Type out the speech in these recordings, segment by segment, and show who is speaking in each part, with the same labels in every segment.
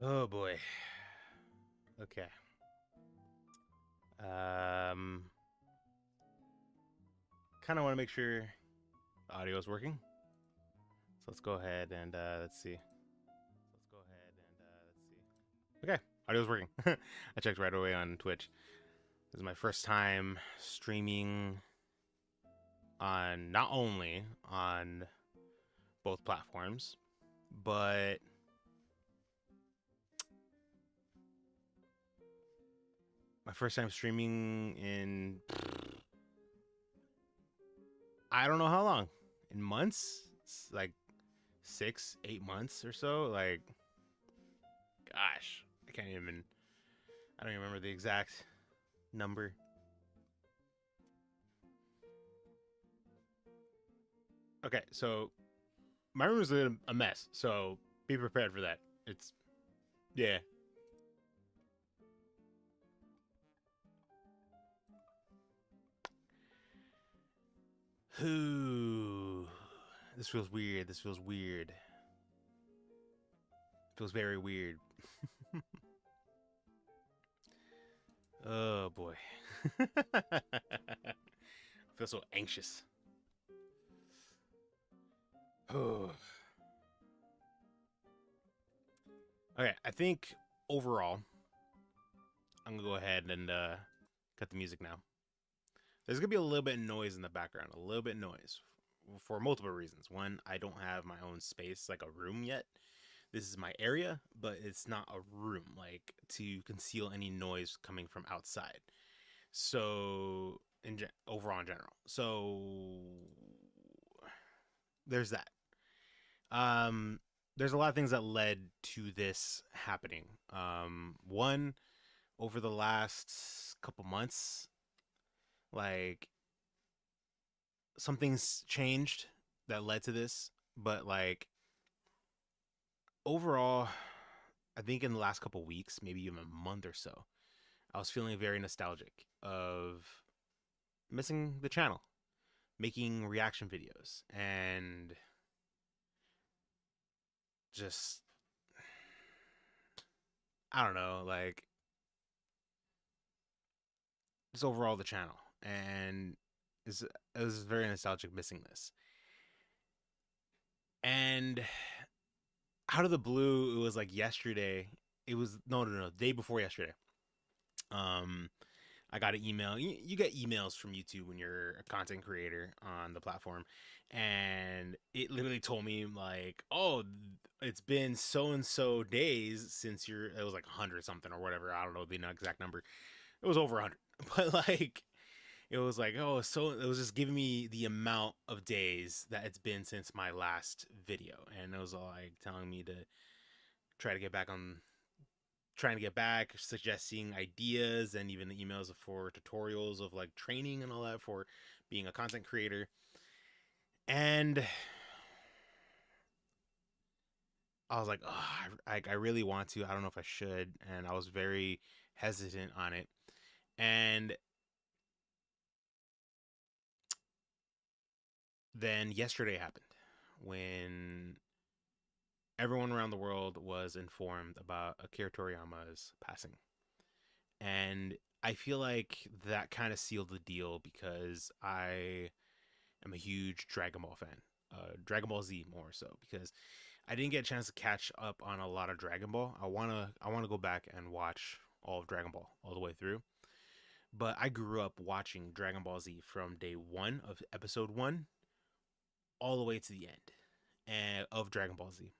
Speaker 1: Oh boy. Okay. Um, kind of want to make sure the audio is working. So let's go ahead and let's see. Okay, audio's working. I checked right away on Twitch. This is my first time streaming on not only on both platforms, but my first time streaming in I don't know how long. In months? It's like 6, 8 months or so. Like, gosh, I don't even remember the exact number. Okay, so my room is a mess, so be prepared for that. It's, yeah. Ooh, this feels weird. This feels weird. Feels very weird. Oh boy. I feel so anxious. Okay, I think overall, I'm gonna go ahead and cut the music now. There's gonna be a little bit of noise in the background, a little bit of noise for multiple reasons. One, I don't have my own space, like a room yet. This is my area, but it's not a room, like to conceal any noise coming from outside. So, overall in general, so there's that. Um, there's a lot of things that led to this happening. One, over the last couple months, like something's changed that led to this, but like overall, I think in the last couple weeks, maybe even a month or so, I was feeling very nostalgic of missing the channel, making reaction videos, and just I don't know, like just overall the channel, and it was very nostalgic missing this. And out of the blue, it was like yesterday. It was no, day before yesterday. Um, I got an email. You get emails from YouTube when you're a content creator on the platform, and it literally told me like, "Oh, it's been so and so days since you're." It was like 100 something or whatever. I don't know the exact number. It was over 100, but like it was like, oh, so it was just giving me the amount of days that it's been since my last video, and it was like telling me to try to get back on trying to get back, suggesting ideas, and even the emails for tutorials of like training and all that for being a content creator. And I was like, oh, I really want to. I don't know if I should. And I was very hesitant on it. And then yesterday happened when everyone around the world was informed about Akira Toriyama's passing. And I feel like that kind of sealed the deal because I'm a huge Dragon Ball fan. Dragon Ball Z more so because I didn't get a chance to catch up on a lot of Dragon Ball. I wanna go back and watch all of Dragon Ball all the way through. But I grew up watching Dragon Ball Z from day one of episode one all the way to the end of Dragon Ball Z.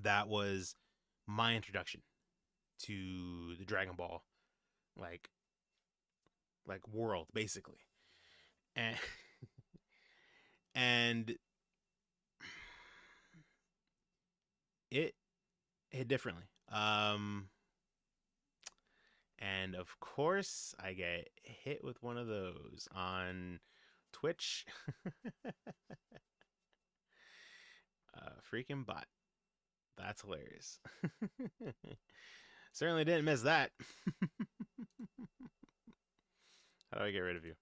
Speaker 1: That was my introduction to the Dragon Ball like world basically. And and it hit differently. And of course, I get hit with one of those on Twitch. Freaking bot. That's hilarious. Certainly didn't miss that. How do I get rid of you?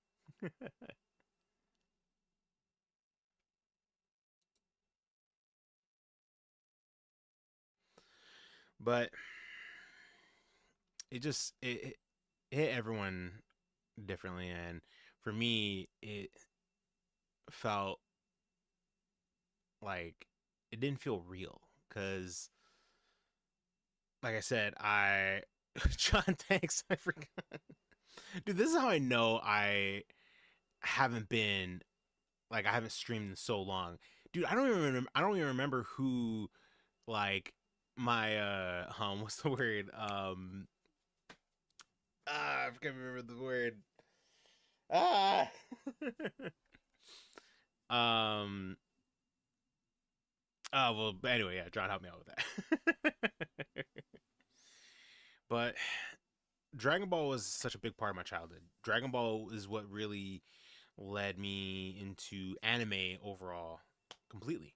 Speaker 1: But it hit everyone differently, and for me, it felt like it didn't feel real because, like I said, I John, thanks, I forgot. Dude, this is how I know I haven't been like I haven't streamed in so long. Dude, I don't even remember who like my what's the word? I can't remember the word. Ah um well anyway, yeah, John helped me out with that. But Dragon Ball was such a big part of my childhood. Dragon Ball is what really led me into anime overall completely.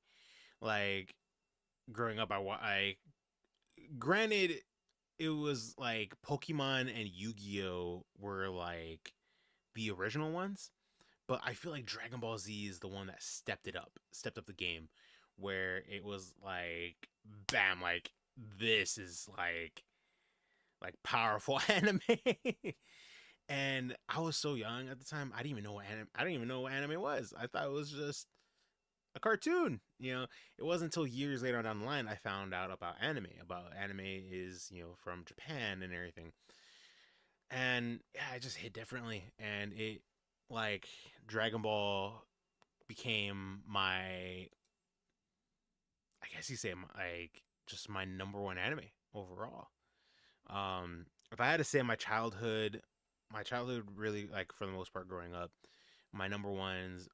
Speaker 1: Like growing up, I granted it was like Pokemon and Yu-Gi-Oh were like the original ones, but I feel like Dragon Ball Z is the one that stepped up the game, where it was like, bam, like this is like powerful anime. And I was so young at the time, I didn't even know what anime. I didn't even know what anime was. I thought it was just a cartoon. It wasn't until years later down the line I found out about anime. About anime is from Japan and everything, and yeah, it just hit differently. And it like Dragon Ball became my, I guess you say, like just my number one anime overall. If I had to say my childhood really, like for the most part growing up, my number one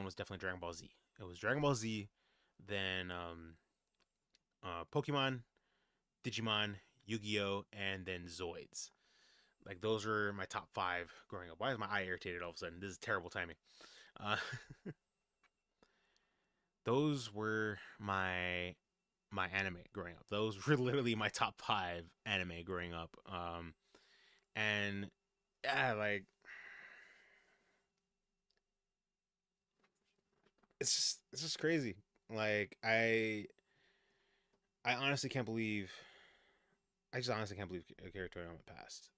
Speaker 1: was definitely Dragon Ball Z. It was Dragon Ball Z, then Pokemon, Digimon, Yu-Gi-Oh, and then Zoids. Like those were my top five growing up. Why is my eye irritated all of a sudden? This is terrible timing. Uh, those were my anime growing up. Those were literally my top five anime growing up. And yeah, like it's just crazy. Like I honestly can't believe I just honestly can't believe Akira Toriyama passed.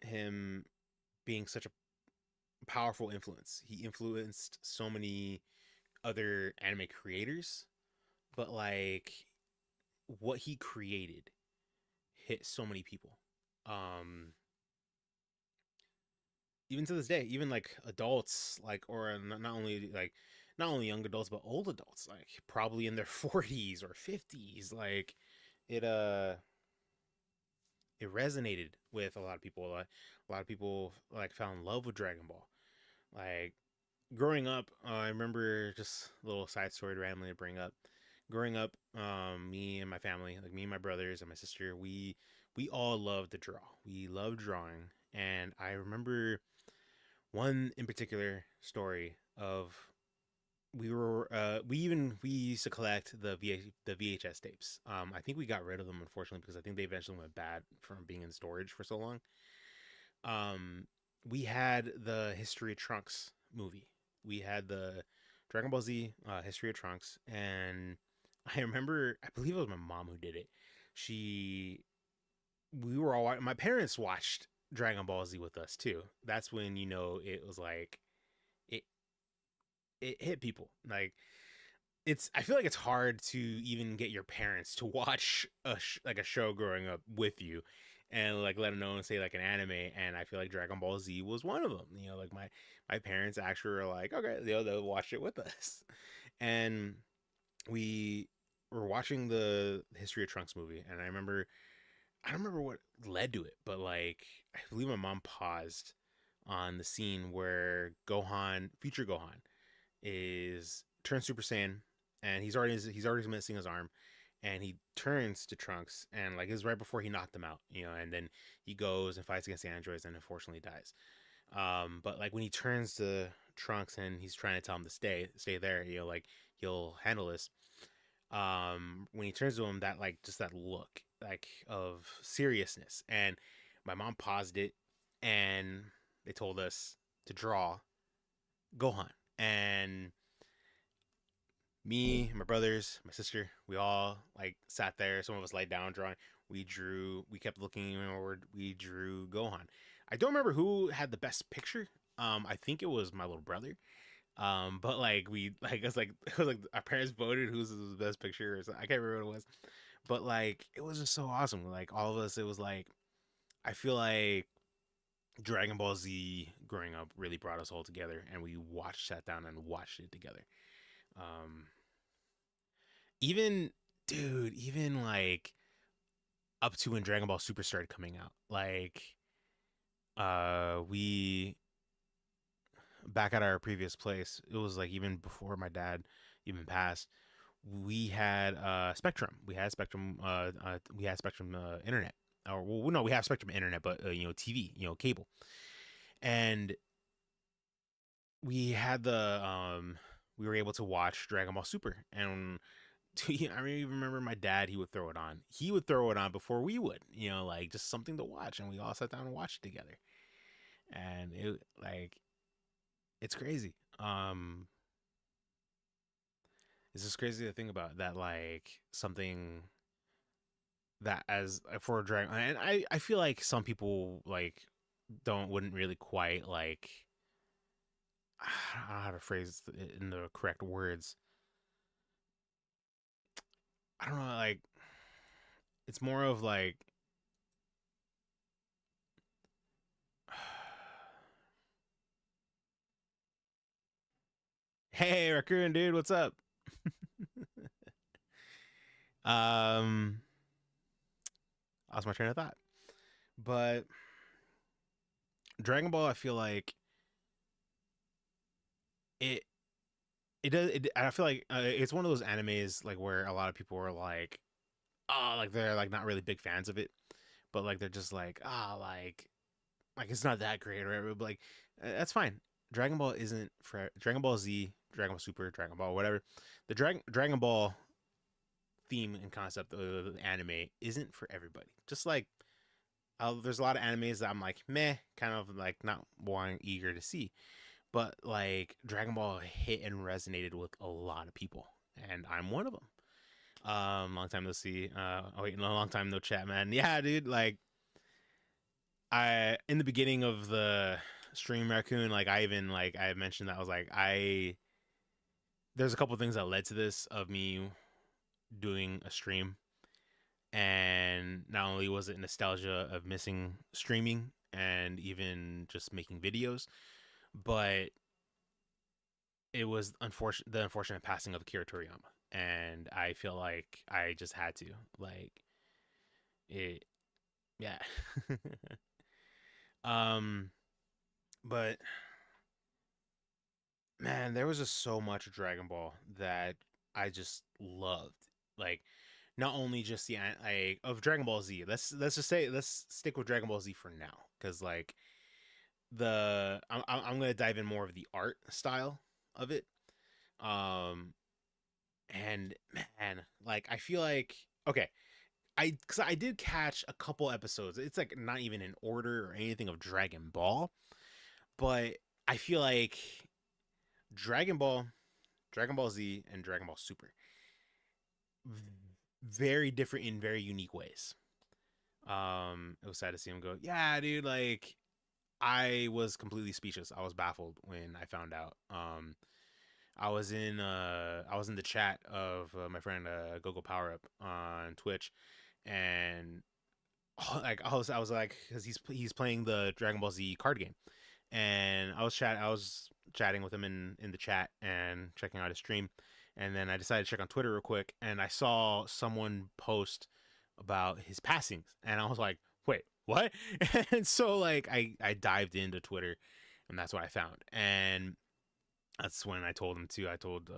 Speaker 1: Him being such a powerful influence. He influenced so many other anime creators, but like what he created hit so many people. Um Even to this day, even like adults, like or not only young adults but old adults, like probably in their 40s or 50s, like it it resonated with a lot of people. A lot of people like fell in love with Dragon Ball. Like growing up, I remember just a little side story to randomly to bring up. Growing up, me and my family, like me and my brothers and my sister, we all loved to draw. We loved drawing, and I remember one in particular story of we used to collect the VHS tapes. I think we got rid of them unfortunately because I think they eventually went bad from being in storage for so long. Um, we had the History of Trunks movie. We had the Dragon Ball Z History of Trunks, and I remember I believe it was my mom who did it. She we were all My parents watched Dragon Ball Z with us too. That's when it was like it it hit people. Like I feel like it's hard to even get your parents to watch like a show growing up with you and like let them know and say like an anime, and I feel like Dragon Ball Z was one of them. Like my parents actually were like, okay, they'll watch it with us. And we were watching the History of Trunks movie, and I don't remember what led to it, but like I believe my mom paused on the scene where future Gohan, is turns Super Saiyan, and he's already missing his arm, and he turns to Trunks, and like it's right before he knocked him out, and then he goes and fights against the androids, and unfortunately dies. But like when he turns to Trunks and he's trying to tell him to stay there, like he'll handle this. When he turns to him, that like just that look like of seriousness, and my mom paused it, and they told us to draw Gohan, and Me, my brothers, my sister, we all like sat there. Some of us laid down drawing. We drew. We kept looking inward. We drew Gohan. I don't remember who had the best picture. I think it was my little brother. But like we like it's like it was like our parents voted who's the best picture or something. I can't remember what it was. But like it was just so awesome. Like all of us, it was like I feel like Dragon Ball Z growing up really brought us all together, and we sat down and watched it together. Um, even dude, even like up to when Dragon Ball Super started coming out, like we back at our previous place, it was like even before my dad even passed, we had Spectrum. We had Spectrum internet. Or well, no, we have Spectrum internet, but TV, cable, and we had we were able to watch Dragon Ball Super, and I even remember my dad. He would throw it on. He would throw it on before we would, like just something to watch, and we all sat down and watched it together. And it's crazy. It's just crazy to think about that, like something that as for a Dragon, and I feel like some people like wouldn't really quite like I don't know how to phrase it in the correct words. I don't know, like it's more of like hey raccoon dude, what's up? um I lost my train of thought. But Dragon Ball, I feel like it I feel like it's one of those animes like where a lot of people are like oh like they're like not really big fans of it, but like they're just like ah like it's not that great or whatever. But like that's fine. Dragon Ball isn't for Dragon Ball Z, Dragon Ball Super, Dragon Ball, whatever. The Dragon Ball theme and concept of the anime isn't for everybody. Just like there's a lot of animes that I'm like meh, kind of like not wanting eager to see. But like Dragon Ball hit and resonated with a lot of people, and I'm one of them. Long time no see. Oh wait, no, long time no chat, man. Yeah, dude. Like I in the beginning of the stream raccoon, like I even like I mentioned that I was like there's a couple things that led to this of me doing a stream, and not only was it nostalgia of missing streaming and even just making videos, but it was the unfortunate passing of Akira Toriyama, and I feel like I just had to like it. Yeah. um, but man, there was just so much Dragon Ball that I just loved. Like, not only just the like of Dragon Ball Z. Let's just say let's stick with Dragon Ball Z for now, because like I'm gonna dive in more of the art style of it. Um, and man, like I feel like okay, because I did catch a couple episodes. It's like not even in order or anything of Dragon Ball, but I feel like Dragon Ball, Dragon Ball Z, and Dragon Ball Super very different in very unique ways. It was sad to see him go. Yeah, dude. Like I was completely speechless. I was baffled when I found out. I was in the chat of my friend Gogo Power Up on Twitch, and like I was like because he's playing the Dragon Ball Z card game, and I was chatting with him in the chat and checking out his stream, and then I decided to check on Twitter real quick, and I saw someone post about his passings, and I was like, wait, what? And so like I dived into Twitter, and that's what I found, and that's when I told him too. I told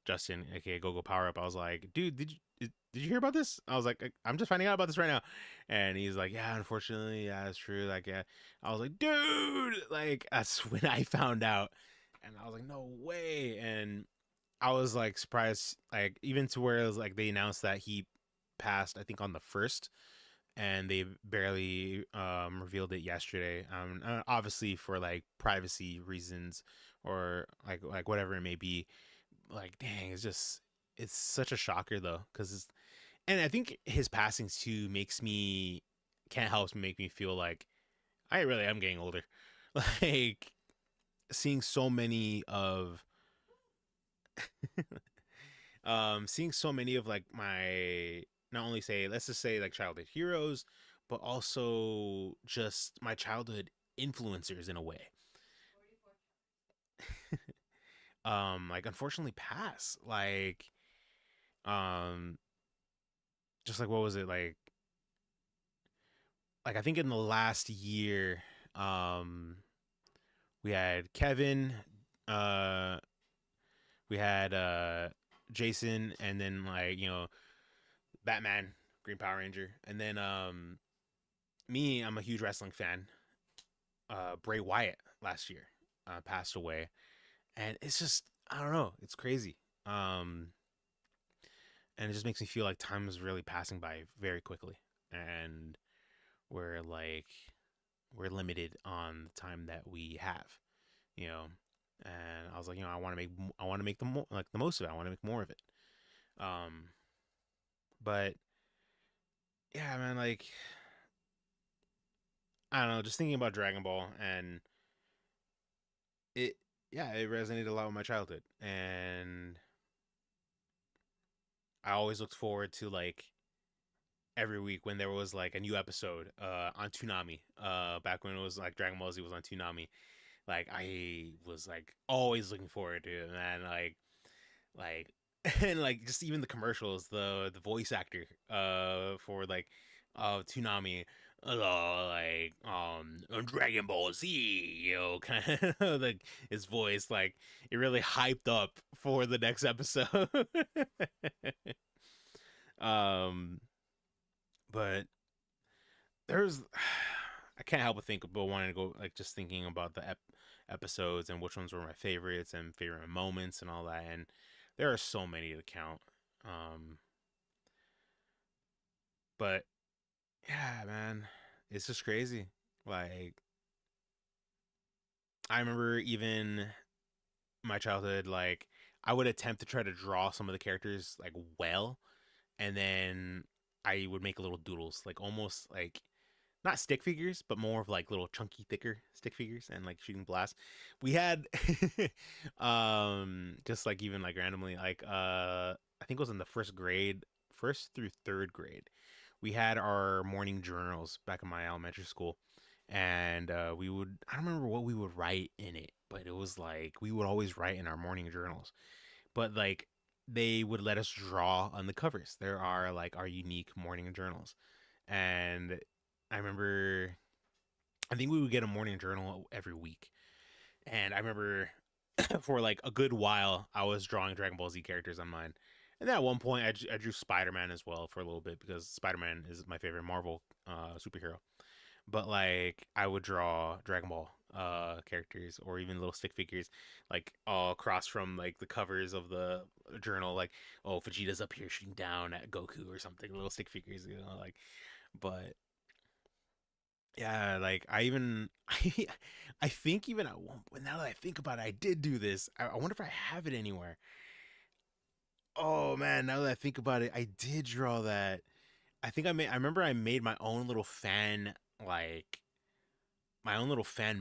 Speaker 1: Justin, aka Gogo Power Up. I was like, dude, did you hear about this? I was like, I'm just finding out about this right now. And he's like, yeah, unfortunately, yeah, it's true. Like, yeah. I was like, dude, like that's when I found out, and I was like, no way. And I was like surprised, like even to where it was like they announced that he passed, I think on the first, and they barely revealed it yesterday. Obviously for like privacy reasons or like whatever it may be, like, dang, it's such a shocker though, because and I think his passing too makes me can't help but make me feel like I really am getting older. Like seeing so many of seeing so many of like my not only say let's just say like childhood heroes, but also just my childhood influencers in a way. Like unfortunately pass. Um just like what was it like I think in the last year, um we had Kevin, uh we had Jason, and then like, Batman, Green Power Ranger. And then me, I'm a huge wrestling fan. Bray Wyatt last year passed away. And it's just I don't know, it's crazy. Um and it just makes me feel like time is really passing by very quickly. And we're like we're limited on the time that we have, you know. And I was like, I want to make the most of it. I want to make more of it. Um, but yeah, man, like I don't know, just thinking about Dragon Ball and it, yeah, it resonated a lot with my childhood, and I always looked forward to like every week when there was like a new episode on Toonami. Back when it was like Dragon Ball Z was on Toonami, like I was like always looking forward to it, man. Like and like just even the commercials, the voice actor for like Toonami, Dragon Ball Z, kind of like his voice, like it really hyped up for the next episode. um but there's I can't help but think about wanting to go like just thinking about the episodes and which ones were my favorites and favorite moments and all that, and there are so many to count. um but yeah, man, it's just crazy. Like I remember even my childhood, like I would attempt to try to draw some of the characters like well, and then I would make little doodles, like almost like not stick figures, but more of like little chunky, thicker stick figures and like shooting blasts. We had just like even like randomly, like I think it was in the first grade, first through third grade. We had our morning journals back in my elementary school. And we would I don't remember what we would write in it, but it was like we would always write in our morning journals. But like they would let us draw on the covers. There are like our unique morning journals. And I remember I think we would get a morning journal every week. And I remember for like a good while I was drawing Dragon Ball Z characters on mine. And then at one point I drew Spider-Man as well for a little bit because Spider-Man is my favorite Marvel superhero. But like I would draw Dragon Ball characters or even little stick figures like all across from like the covers of the journal, like oh Vegeta's up here shooting down at Goku or something, little stick figures, like. But yeah, like I even I think even at one point, now that I think about it, I did do this. I wonder if I have it anywhere. Oh man, now that I think about it, I did draw that. I remember I made like my own little fan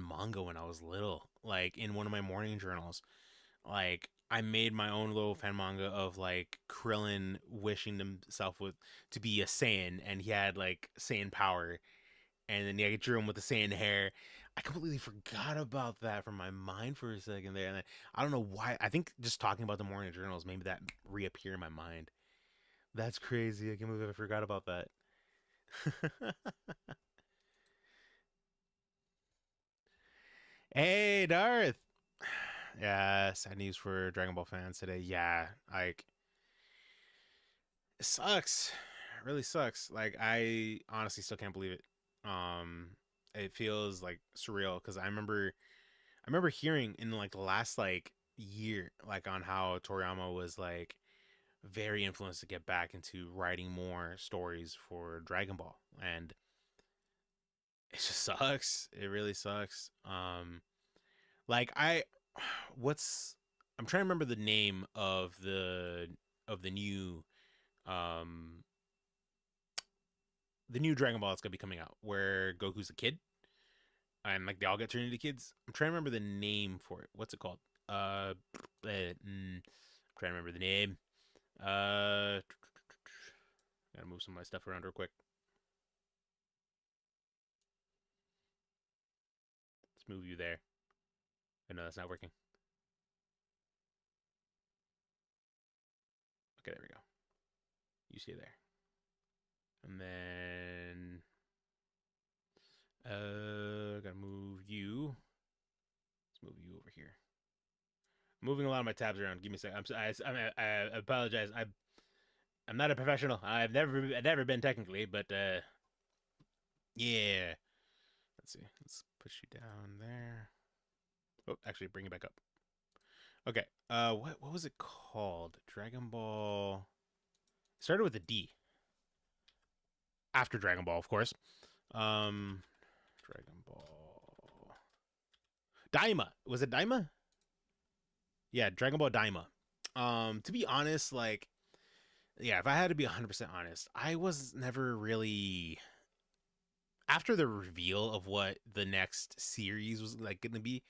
Speaker 1: manga when I was little, like in one of my morning journals. Like I made my own little fan manga of like Krillin wishing himself with to be a Saiyan, and he had like Saiyan power, and then yeah, I drew him with the Saiyan hair. I completely forgot about that from my mind for a second there, and I don't know why. I think just talking about the morning journals maybe that reappear in my mind. That's crazy. I can't believe I forgot about that. Hey, Darth. Yeah, sad news for Dragon Ball fans today. Yeah, like it sucks. It really sucks. Like I honestly still can't believe it. Um, it feels like surreal because I remember hearing in like the last like year, like on how Toriyama was like very influenced to get back into writing more stories for Dragon Ball, and it just sucks. It really sucks. Like I, what's I'm trying to remember the name of um the new Dragon Ball that's gonna be coming out, where Goku's a kid and like they all get turned into kids. I'm trying to remember the name for it. What's it called? I'm trying to remember the name. Uh, Gotta move some of my stuff around real quick. Let's move you there. Oh, no, that's not working. Okay, there we go. You see there. And then gotta move you. Let's move you over here. I'm moving a lot of my tabs around. Give me a second. I apologize. I'm not a professional. I've never been technically, but yeah. Let's see. Let's push you down there. Oh, actually, bring it back up. Okay. What was it called? Dragon Ball. It started with a D. After Dragon Ball, of course. Um, Dragon Ball. Daima. Was it Daima? Yeah, Dragon Ball Daima. To be honest, like, yeah, if I had to be 100% honest, I was never really after the reveal of what the next series was like going to be,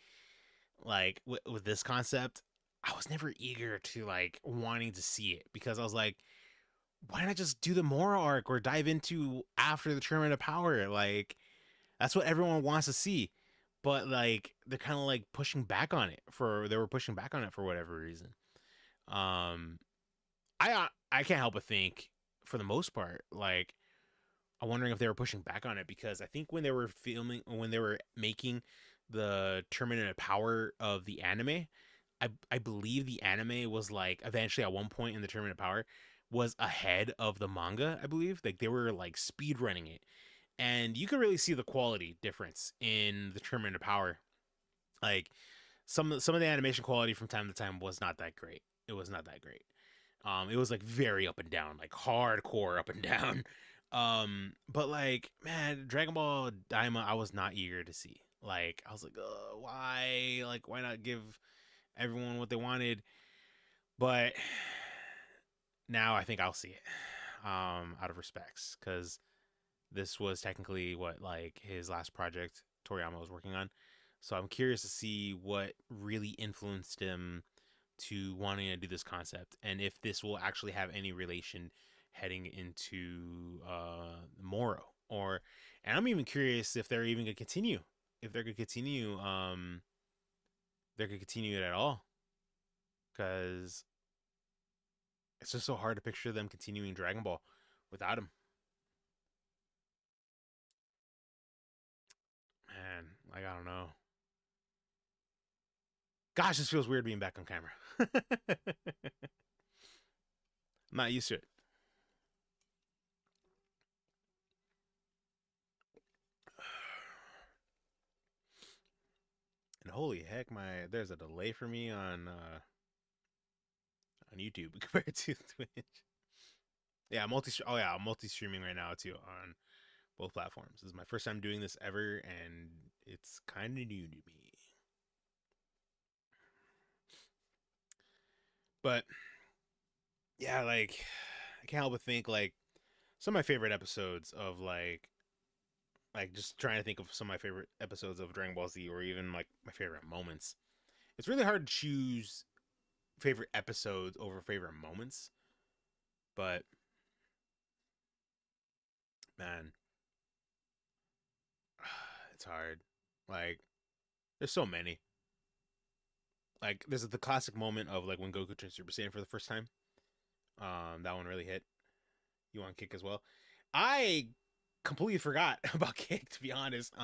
Speaker 1: like with this concept, I was never eager to like wanting to see it because I was like, why not just do the Mora arc or dive into after the Tournament of Power? Like that's what everyone wants to see. But like they're kind of like pushing back on it for they were pushing back on it for whatever reason. Um, I can't help but think for the most part, like I'm wondering if they were pushing back on it because I think when they were making the Tournament of Power of the anime, I believe the anime was like eventually at one point in the Tournament of Power was ahead of the manga. I believe like they were like speed running it, and you could really see the quality difference in the Tournament of Power. Like some of the animation quality from time to time was not that great. It was not that great. It was like very up and down, like hardcore up and down. But like, man, Dragon Ball Daima, I was not eager to see. Like, I was like, why? Like, why not give everyone what they wanted? But now I think I'll see it. Out of respects, because this was technically what like his last project Toriyama was working on. So I'm curious to see what really influenced him to wanting to do this concept and if this will actually have any relation heading into Moro or and I'm even curious if they're even gonna continue if they're gonna continue it at all because it's just so hard to picture them continuing Dragon Ball without him. Man, like I don't know. Gosh, this feels weird being back on camera. I'm not used to it. And holy heck, my there's a delay for me on YouTube compared to Twitch. Yeah, I'm multi streaming right now too on both platforms. This is my first time doing this ever, and it's kind of new to me. But yeah, like I can't help but think like some of my favorite episodes of like just trying to think of some of my favorite episodes of Dragon Ball Z, or even like my favorite moments. It's really hard to choose favorite episodes over favorite moments, but man, it's hard. Like there's so many. Like there's the classic moment of like when Goku turns Super Saiyan for the first time. That one really hit. You want Kick as well? I completely forgot about Kick to be honest.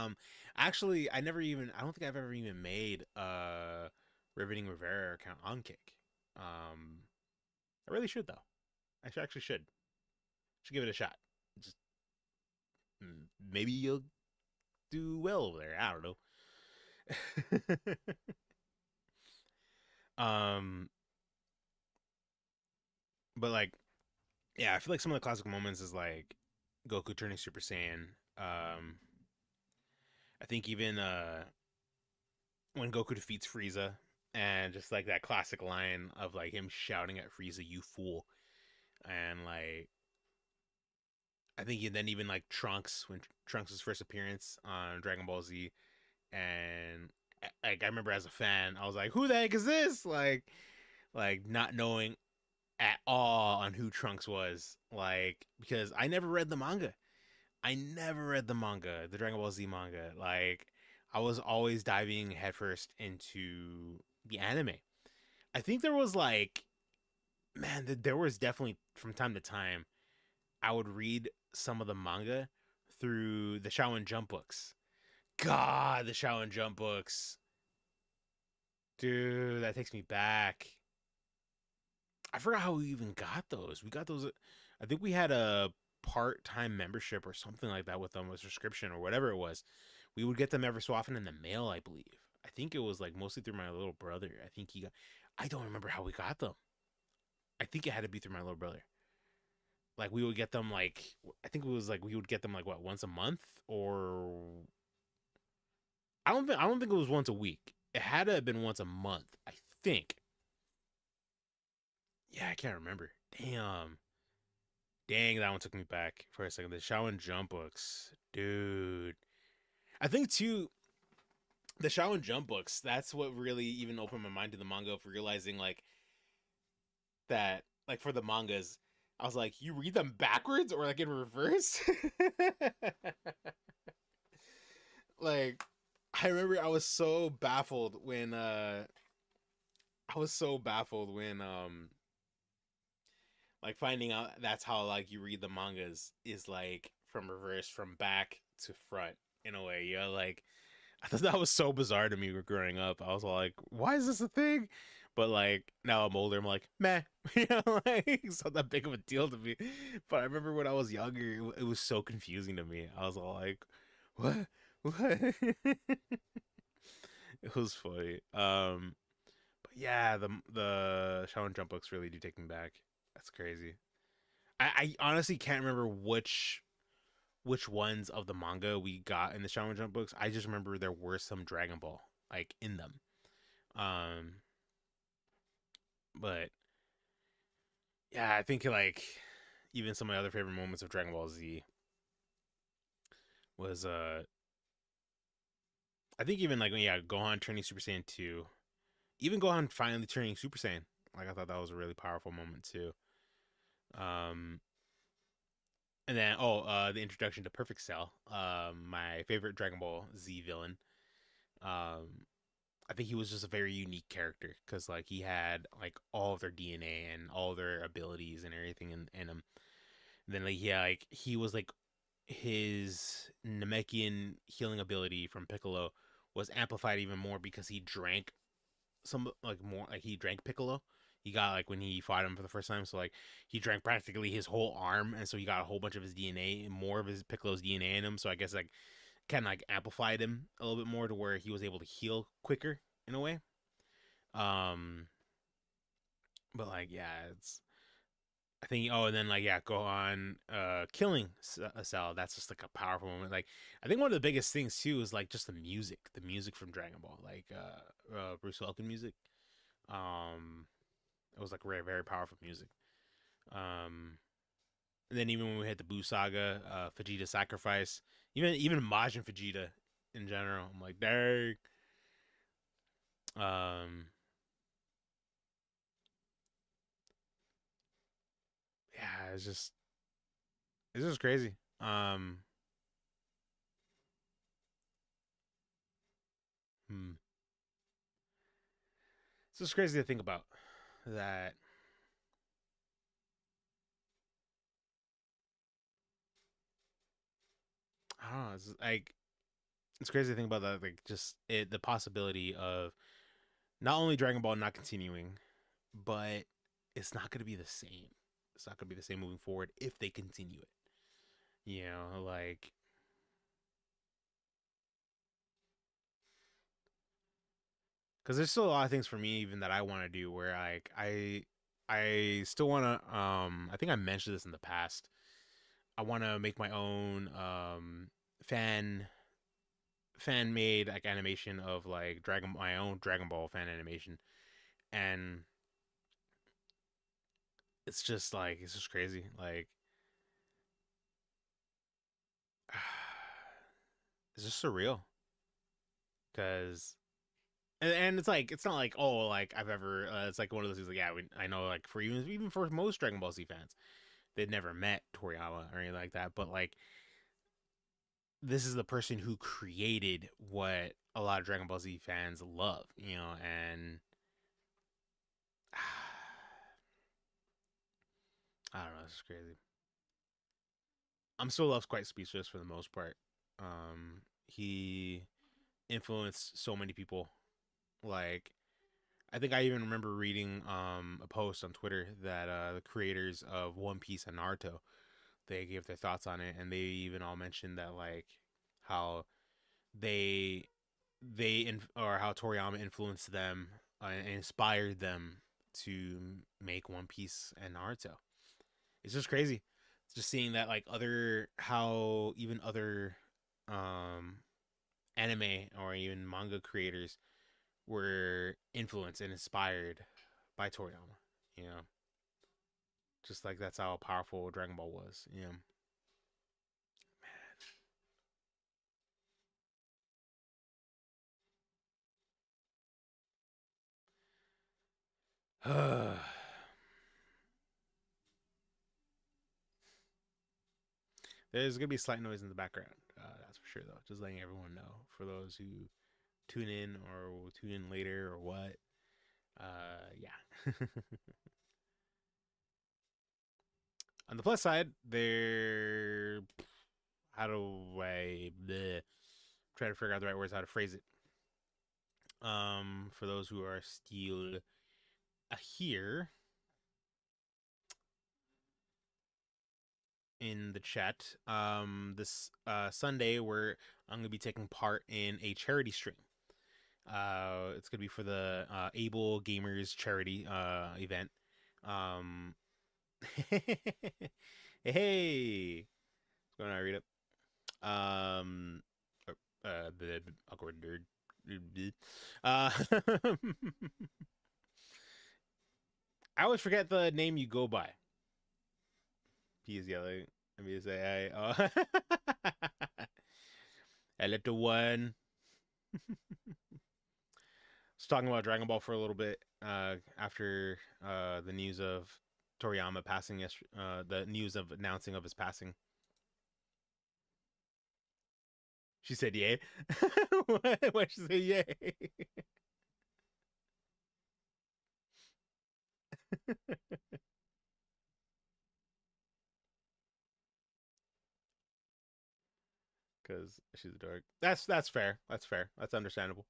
Speaker 1: Actually, I don't think I've ever even made a Riveting Rivera account on Kick. I really should though. Actually should. Should give it a shot. Just maybe you'll do well over there. I don't know. um, but like, yeah, I feel like some of the classic moments is like Goku turning Super Saiyan. I think even when Goku defeats Frieza and just like that classic line of like him shouting at Frieza, "You fool!" And like I think, and then even like Trunks, when Trunks' first appearance on Dragon Ball Z, and like I remember as a fan, I was like, "Who the heck is this?" Like not knowing at all on who Trunks was, like because I never read the manga. I never read the manga, the Dragon Ball Z manga. Like I was always diving headfirst into the anime. I think there was like, man, there was definitely from time to time I would read some of the manga through the Shonen Jump books. God, the Shonen Jump books, dude, that takes me back. I forgot how we even got those. We got those. I think we had a part-time membership or something like that with them, a subscription or whatever it was. We would get them every so often in the mail, I believe. I think it was like mostly through my little brother. I think he got. I don't remember how we got them. I think it had to be through my little brother. Like we would get them like I think it was like we would get them like what once a month or I don't think it was once a week. It had to have been once a month. I think. Yeah, I can't remember. Damn. Dang, that one took me back for a second. The Shaolin Jump books, dude. I think too, the Shaolin Jump books. That's what really even opened my mind to the manga of realizing like that, like for the mangas, I was like, you read them backwards or like in reverse. Like, I remember I was so baffled when I was so baffled when like finding out that's how like you read the mangas is like from reverse from back to front in a way. Yeah, like I thought that was so bizarre to me growing up. I was like, why is this a thing? But like now I'm older, I'm like, meh, you know, like it's not that big of a deal to me. But I remember when I was younger, it was so confusing to me. I was all like, what, what? It was funny. But yeah, the Shaolin Jump books really do take me back. That's crazy. I honestly can't remember which ones of the manga we got in the Shaolin Jump books. I just remember there were some Dragon Ball like in them. Um, but yeah, I think like even some of my other favorite moments of Dragon Ball Z was I think even like yeah Gohan turning Super Saiyan 2, even Gohan finally turning Super Saiyan. Like I thought that was a really powerful moment too. Um, and then the introduction to Perfect Cell, my favorite Dragon Ball Z villain. Um, I think he was just a very unique character because like he had like all of their DNA and all their abilities and everything in him. And then like yeah, like he was like his Namekian healing ability from Piccolo was amplified even more because he drank some like more like he drank Piccolo. He got like when he fought him for the first time, so like he drank practically his whole arm, and so he got a whole bunch of his DNA, more of his Piccolo's DNA in him. So I guess like kind of like amplified him a little bit more to where he was able to heal quicker in a way. Um, but like yeah, it's I think and then like yeah, go on killing a cell. That's just like a powerful moment. Like I think one of the biggest things too is like just the music from Dragon Ball, like Bruce Welkin music. Um, it was like very very powerful music. Um, and then even when we hit the Buu saga, Vegeta sacrifice, even Majin Vegeta in general, I'm like dang. Um, yeah, it's just crazy. Um, hmm. It's just crazy to think about that. I don't know. It's crazy to think about that. Like just the possibility of not only Dragon Ball not continuing, but it's not going to be the same. It's not going to be the same moving forward if they continue it. You know, like because there's still a lot of things for me even that I want to do where like I still want to I think I mentioned this in the past. I want to make my own fan fan made like animation of like Dragon my own Dragon Ball fan animation, and it's just crazy. Like it's just surreal because and it's like it's not like oh like I've ever it's like one of those things like yeah I know like for even for most Dragon Ball Z fans they'd never met Toriyama or anything like that, but like this is the person who created what a lot of Dragon Ball Z fans love, you know, and I don't know, it's crazy. I'm still left quite speechless for the most part. He influenced so many people. Like I think I even remember reading a post on Twitter that the creators of One Piece and Naruto they gave their thoughts on it, and they even all mentioned that like how they or how Toriyama influenced them and inspired them to make One Piece and Naruto. It's just crazy. It's just seeing that like other how even other um anime or even manga creators were influenced and inspired by Toriyama. You know, just like that's how powerful Dragon Ball was. You know. There's gonna be slight noise in the background. That's for sure, though. Just letting everyone know for those who tune in or will tune in later or what. Yeah. On the plus side, there. How do I try to figure out the right words how to phrase it? For those who are still here in the chat, this Sunday I'm gonna be taking part in a charity stream. It's gonna be for the Able Gamers charity event. Um, hey, what's going on, Rita? Um, the awkward nerd. Uh, I always forget the name you go by. He is yelling. Let me say, I, a little one. Was talking about Dragon Ball for a little bit after the news of Toriyama passing yesterday. The news of announcing of his passing. She said, "Yay." Why she say yay? Because she's a dork. That's fair. That's fair. That's understandable.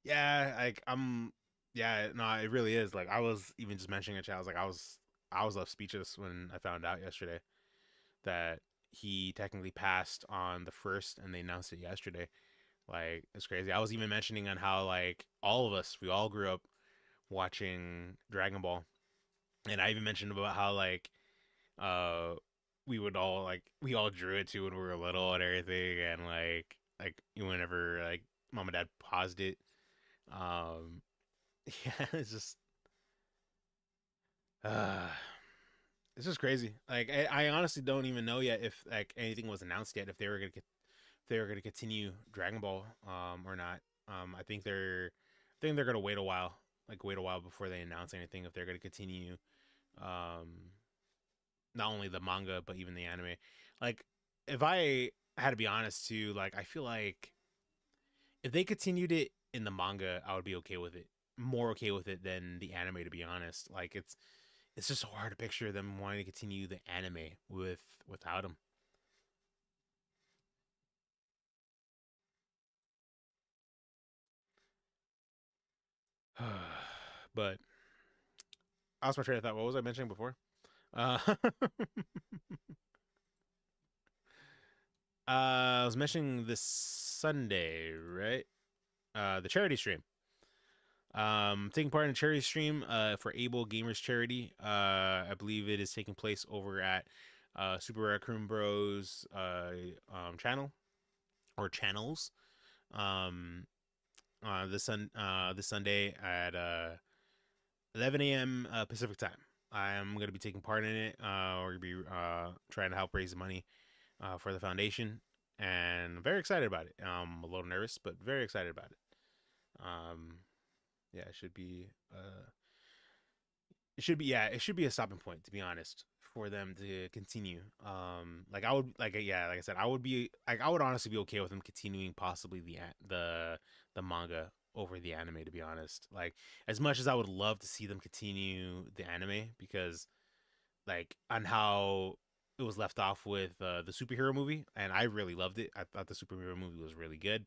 Speaker 1: Yeah, like yeah, no, it really is. Like I was even just mentioning it, I was like I was left speechless when I found out yesterday that he technically passed on the first and they announced it yesterday. Like it's crazy. I was even mentioning on how like all of us, we all grew up watching Dragon Ball. And I even mentioned about how like uh we would all like we all drew it too when we were little and everything and like whenever like mom and dad paused it. Um yeah, uh it's just crazy. Like I honestly don't even know yet if like anything was announced yet if they were gonna get if they were gonna continue Dragon Ball or not. I think they're gonna wait a while, like wait a while before they announce anything if they're gonna continue um not only the manga but even the anime. Like if I had to be honest too, like I feel like if they continued it in the manga, I would be okay with it. More okay with it than the anime, to be honest. Like it's just so hard to picture them wanting to continue the anime without him. But I lost my train of thought. What was I mentioning before? I was mentioning this Sunday, right? The charity stream. Taking part in a charity stream for Able Gamers Charity. I believe it is taking place over at Super Raccoon Bros channel or channels. Um, this Sunday at 11 a.m. Pacific time. I am going to be taking part in it. We're going to be trying to help raise money for the foundation, and I'm very excited about it. I'm a little nervous, but very excited about it. Um, yeah, it should be a stopping point, to be honest, for them to continue. Like I would like yeah, like I said, I would honestly be okay with them continuing possibly the manga over the anime, to be honest. Like as much as I would love to see them continue the anime, because like on how it was left off with the superhero movie, and I really loved it. I thought the superhero movie was really good.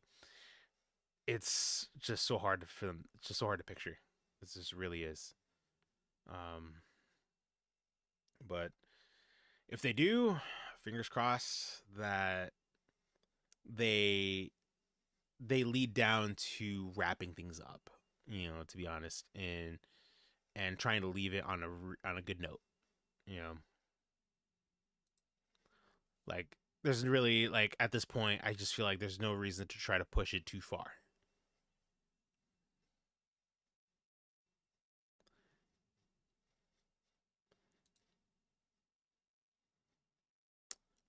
Speaker 1: It's just so hard for them. It's just so hard to picture. It just really is. Um, but if they do, fingers crossed that they they lead down to wrapping things up. You know, to be honest, and trying to leave it on a good note. You know, like there's really like at this point, I just feel like there's no reason to try to push it too far.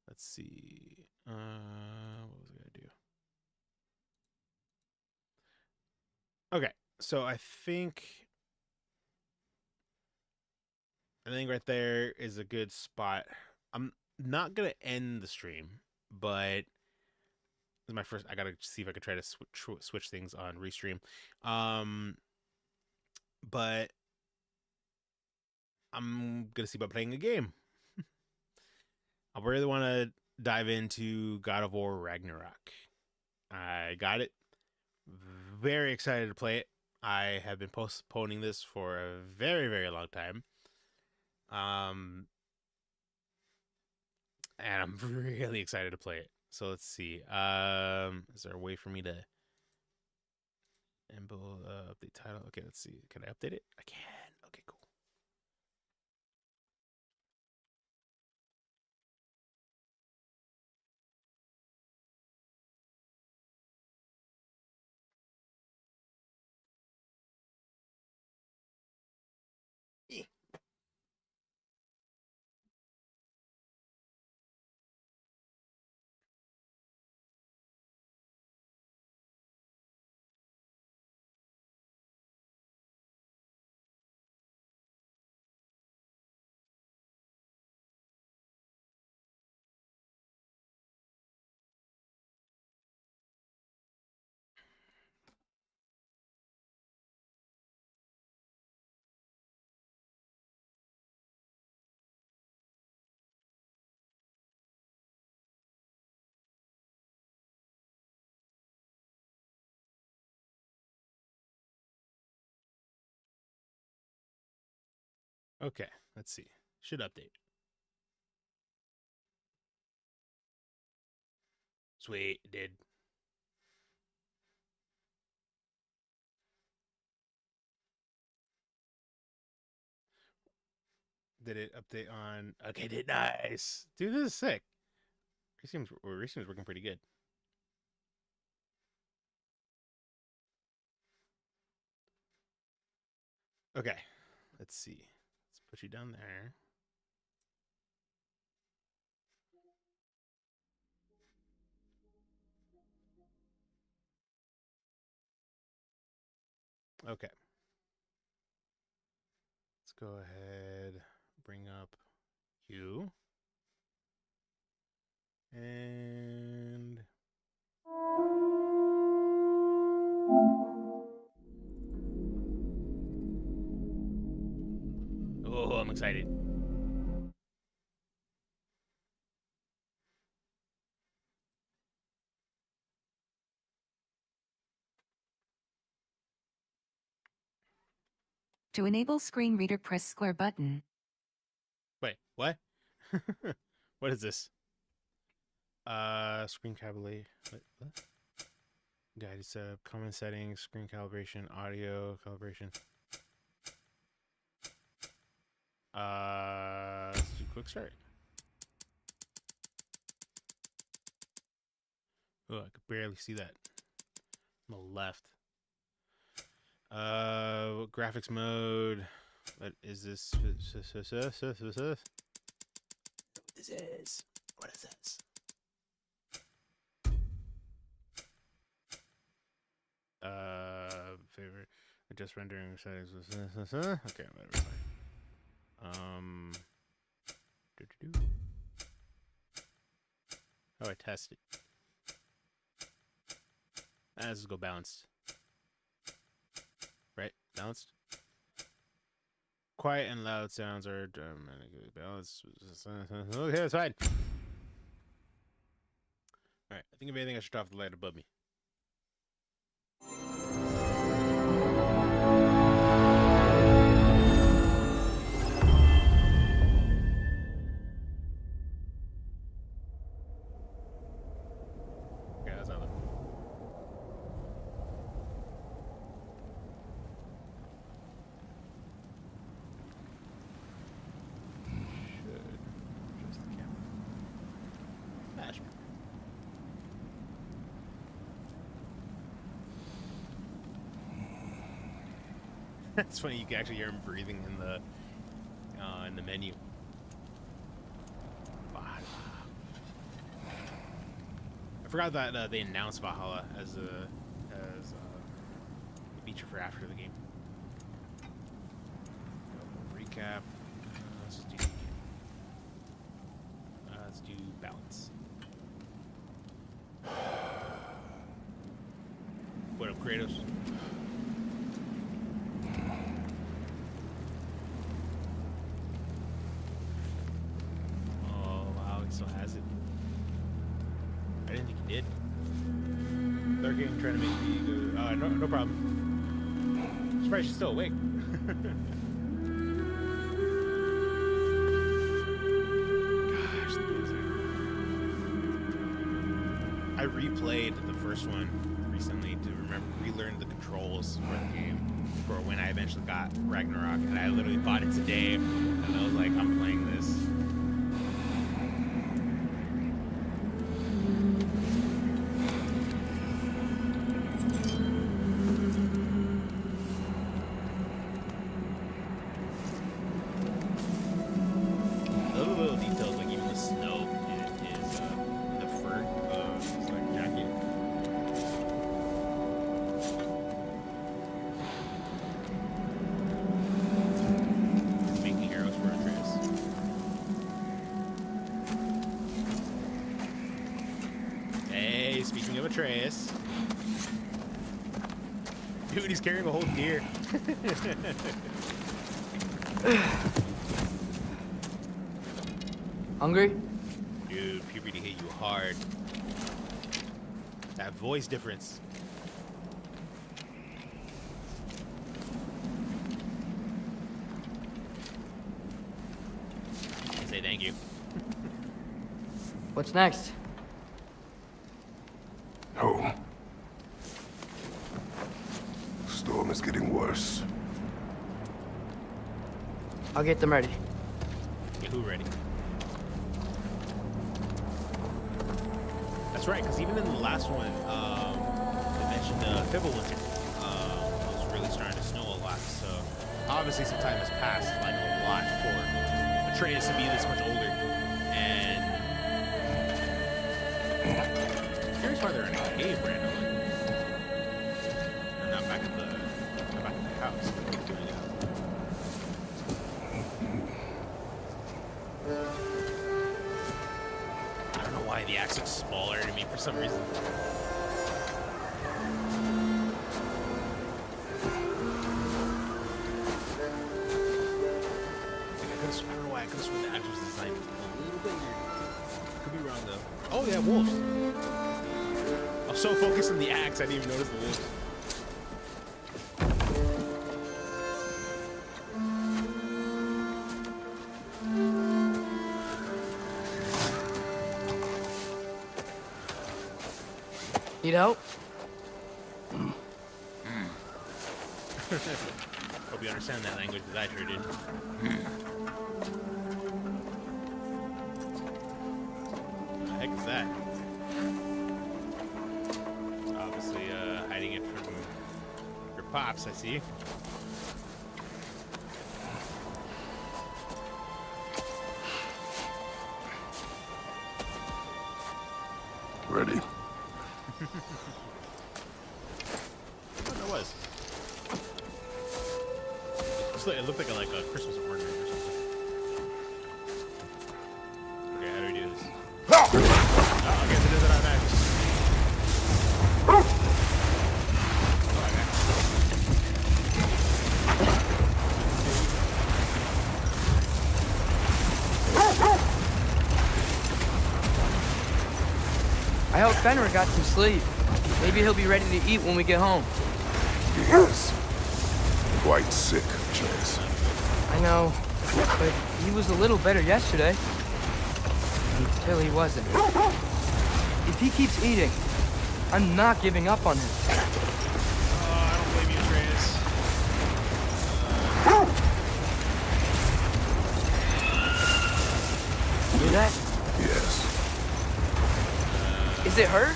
Speaker 1: Let's see. What was I gonna do? Okay, so I think right there is a good spot. I'm not gonna end the stream, but this is my first. I gotta see if I can try to switch things on restream. Um, but I'm gonna see about playing a game. I really want to dive into God of War Ragnarok. I got it. Very excited to play it. I have been postponing this for a very, very long time. Um, and I'm really excited to play it. So let's see. Is there a way for me to enable update title? Okay, let's see. Can I update it? I can. Okay, cool. Okay, let's see. Should update. Sweet, it did. Did it update on? Okay, did nice. Dude, this is sick. Restream's working pretty good. Okay, let's see. Let's put you down there. Okay, let's go ahead. Bring up you and oh, I'm excited.
Speaker 2: To enable screen reader, press square button.
Speaker 1: Wait, what? What is this? Screen cabinet. What? Guided setup, common settings, screen calibration, audio calibration. Let's do quick start. Oh, I could barely see that. On the left. Graphics mode. What is this? This is. What is this? Favorite. Adjust rendering settings. Okay, whatever. How do I test it? Let's go balanced. Right? Balanced? Quiet and loud sounds are dramatically balanced. Okay, that's fine. Alright, I think if anything, I should turn off the light above me. Okay, that's not it. Should adjust the camera. Smash. It's funny, you can actually hear him breathing in the menu. I forgot that they announced Valhalla as a feature for after the game. Recap. Let's do balance. What up, Kratos? Oh wow, he still has it. I didn't think he did. They're getting trying to make me go. No problem. I'm surprised she's still awake. Gosh, I replayed the first one recently to relearn the controls for the game for when I eventually got Ragnarok, and I literally bought it today, and I was like, I'm playing this. Little details, like even the snow in his the fur of his like jacket. Making arrows for Atreus. Hey, speaking of Atreus, dude, he's carrying a whole deer.
Speaker 3: Hungry?
Speaker 1: Dude, puberty hit you hard. That voice difference. Say thank you.
Speaker 3: What's next?
Speaker 4: Home. Storm is getting worse.
Speaker 3: I'll get them ready.
Speaker 1: Get who ready? That's right, because even in the last one, they mentioned Fibble Winter was really starting to snow a lot. So obviously some time has passed, like a lot, for Atreus to be this much older. And I'm curious why they're in a cave randomly. And not back at the house. What are they doing now? I don't know why the axe looks smaller to me for some reason. I don't know why I could have sworn the axe was designed a little bigger. Could be wrong though. Oh yeah, wolves. I was so focused on the axe, I didn't even notice the wolves.
Speaker 3: Need help?
Speaker 1: Hope you understand that language because I sure did. What the heck is that? Obviously, hiding it from your pops, I see.
Speaker 4: Ready?
Speaker 1: What that was? It looked like a Christmas ornament or something. Okay, how do we do this? Oh, I guess it is an automatic.
Speaker 3: I hope Fenrir got some sleep. Maybe he'll be ready to eat when we get home.
Speaker 4: He is. Quite sick, Chase.
Speaker 3: I know, but he was a little better yesterday. Until he wasn't. If he keeps eating, I'm not giving up on him.
Speaker 1: Oh, I don't blame you, Atreus.
Speaker 3: Hear that?
Speaker 4: Yes.
Speaker 3: Is it her?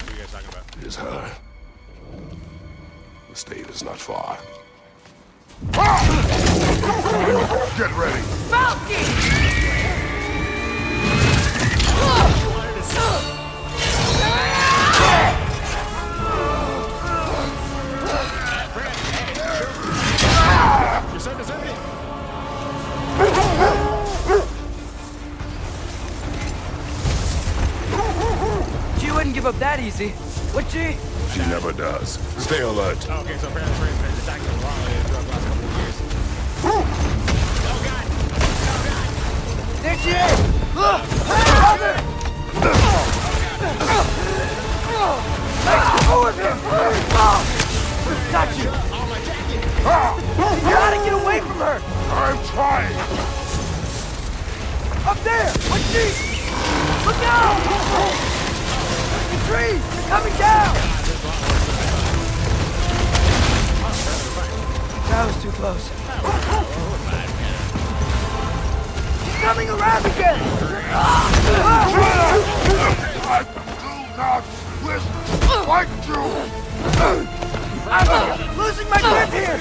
Speaker 1: What are you guys talking about?
Speaker 4: It is her. The state is not far. Get ready.
Speaker 1: Your son deserved it.
Speaker 3: She wouldn't give up that easy, would she?
Speaker 4: She never does. Stay alert.
Speaker 1: Oh, okay, so apparently Frank's been attacking the wrong way throughout the last couple of years. Oh, God!
Speaker 3: There she is! Look! Got you!
Speaker 1: Oh, my jacket!
Speaker 3: You gotta get away from her!
Speaker 4: I'm trying.
Speaker 3: Up there! What's she? Look out! The trees! They're coming down! That was too close. She's coming around again!
Speaker 4: I do not wish to fight you.
Speaker 3: I'm losing my grip here!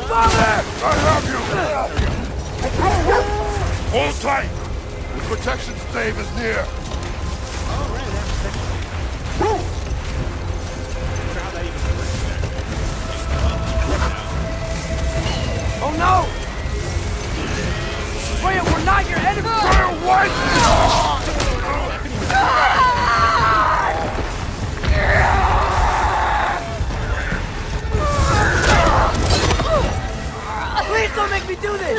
Speaker 3: Father!
Speaker 4: I have you. Hold tight. The protection stave is near.
Speaker 3: Oh no! Freya, we're not your enemy! Please don't make me do this!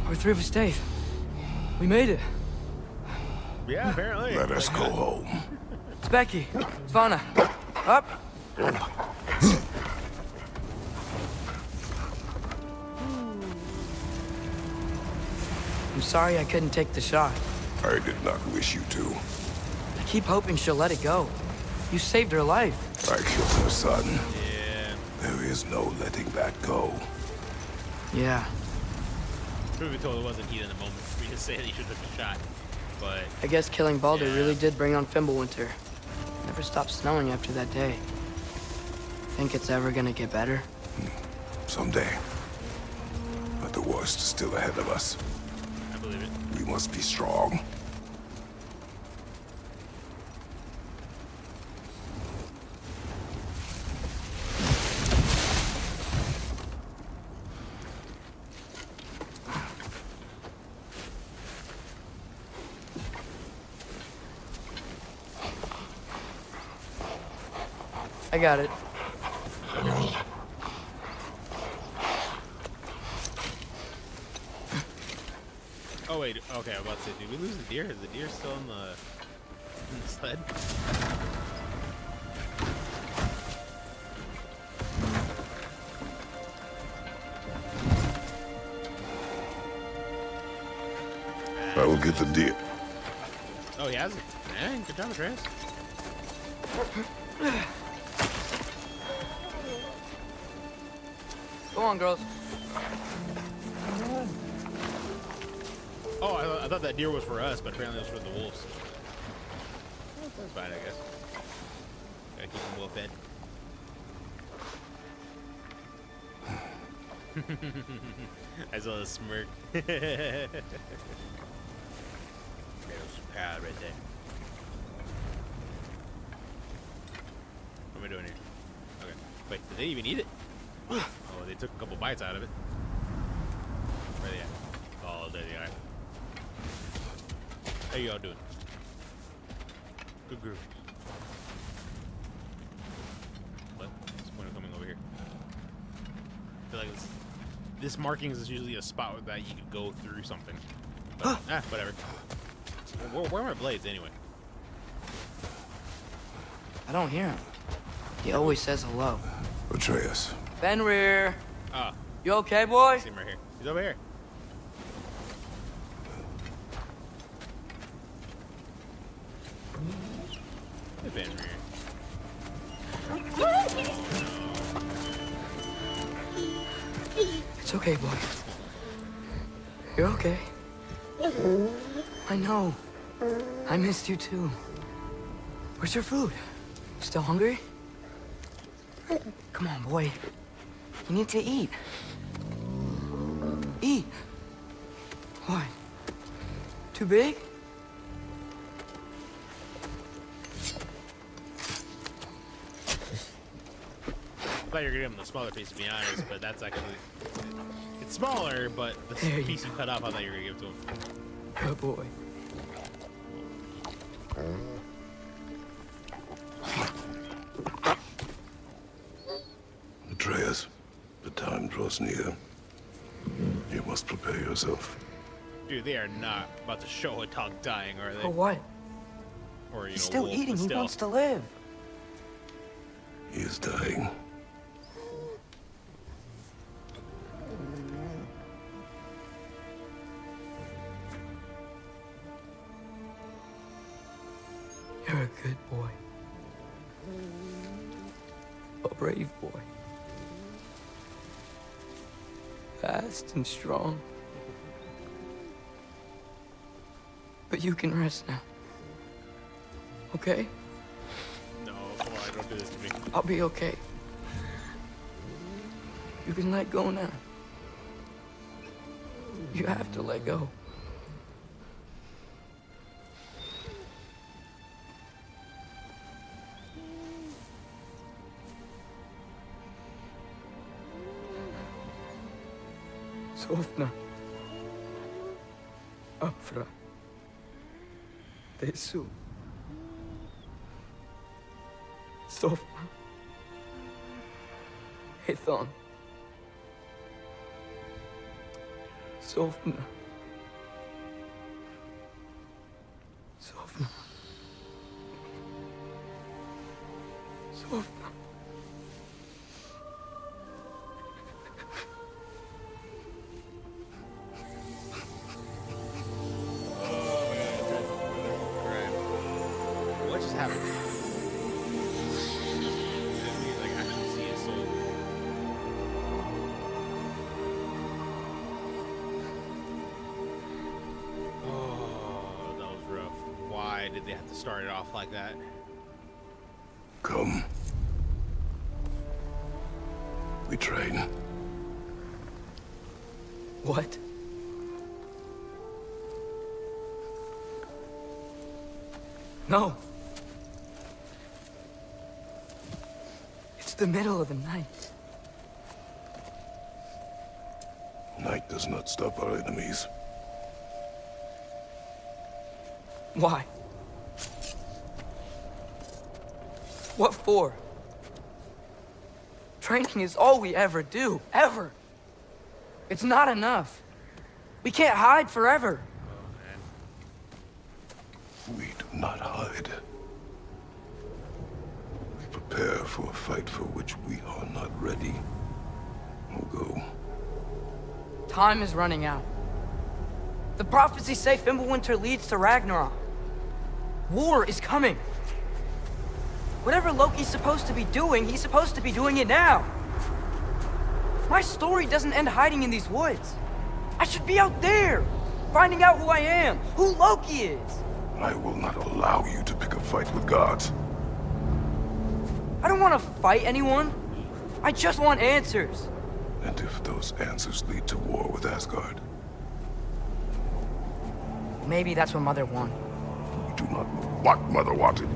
Speaker 3: We're through with Dave. We made it.
Speaker 1: Yeah, apparently.
Speaker 4: Let us go home.
Speaker 3: It's Becky. Svana. Up. I'm sorry I couldn't take the shot.
Speaker 4: I did not wish you to.
Speaker 3: I keep hoping she'll let it go. You saved her life.
Speaker 4: I killed her son.
Speaker 1: Yeah.
Speaker 4: There is no letting that go.
Speaker 3: Yeah.
Speaker 1: Truth be told, it wasn't heat in the moment. We just said he should have took the shot. But
Speaker 3: I guess killing Baldur
Speaker 1: Yeah.
Speaker 3: really did bring on Fimbulwinter. Never stopped snowing after that day. Think it's ever gonna get better?
Speaker 4: Someday. But the worst is still ahead of us.
Speaker 1: I believe it.
Speaker 4: We must be strong.
Speaker 3: I got it.
Speaker 1: Oh wait, okay, I'm about to say, did we lose the deer? Is the deer still in the sled?
Speaker 4: I will get the deer.
Speaker 1: Oh, he has it. Man, good job, Andreas.
Speaker 3: Go on, girls.
Speaker 1: Oh, I thought that deer was for us, but apparently it was for the wolves. Well, that's fine, I guess. Gotta keep them well fed. I saw a smirk. That was proud right there. What am I doing here? Okay. Wait, did they even eat it? Oh, they took a couple bites out of it. Where are they at? Oh, there they are. How y'all doing? Good girl. What? What's the point of coming over here? I feel like this markings is usually a spot that you could go through something. But, whatever. Where are my blades anyway?
Speaker 3: I don't hear him. He always says hello.
Speaker 4: Atreus.
Speaker 3: Fenrir.
Speaker 1: Ah,
Speaker 3: You okay,
Speaker 1: I
Speaker 3: boy?
Speaker 1: see him right here. He's over here. Hey, Fenrir.
Speaker 3: It's okay, boy. You're okay. I know. I missed you too. Where's your food? Still hungry? Come on, boy. You need to eat. Eat. What? Too big?
Speaker 1: I thought you were gonna give him the smaller piece, to be honest, but that's actually it's smaller. But the
Speaker 3: There you
Speaker 1: piece you cut off, I thought you were gonna give to him.
Speaker 3: Good boy.
Speaker 4: Atreus, the time draws near. You must prepare yourself.
Speaker 1: Dude, they are not about to show a dog dying, are they?
Speaker 3: For what?
Speaker 1: Or you
Speaker 3: He's
Speaker 1: know,
Speaker 3: still
Speaker 1: wolf,
Speaker 3: eating.
Speaker 1: but
Speaker 3: He
Speaker 1: still.
Speaker 3: wants to live.
Speaker 4: He is dying.
Speaker 3: You're a good boy. A brave boy. Fast and strong. But you can rest now. Okay?
Speaker 1: No, come on, don't do this to me.
Speaker 3: I'll be okay. You can let go now. You have to let go. Sofna. Afra. Tesu. Sofna. Hethon. Sofna. Sofna. Sofna.
Speaker 1: What just happened? Did we like actually see his soul? Oh, that was rough. Why did they have to start it off like that?
Speaker 4: Come. We train.
Speaker 3: What? No. It's the middle of the night.
Speaker 4: Night does not stop our enemies.
Speaker 3: Why? What for? Training is all we ever do, ever. It's not enough. We can't hide forever.
Speaker 4: We do not hide. We prepare for a fight for which we are not ready. We'll go.
Speaker 3: Time is running out. The prophecies say Fimbulwinter leads to Ragnarok. War is coming. Whatever Loki's supposed to be doing, he's supposed to be doing it now. My story doesn't end hiding in these woods. I should be out there, finding out who I am, who Loki is.
Speaker 4: I will not allow you to pick a fight with gods.
Speaker 3: I don't want to fight anyone. I just want answers.
Speaker 4: And if those answers lead to war with Asgard?
Speaker 3: Maybe that's what Mother wanted.
Speaker 4: We do not know what Mother wanted.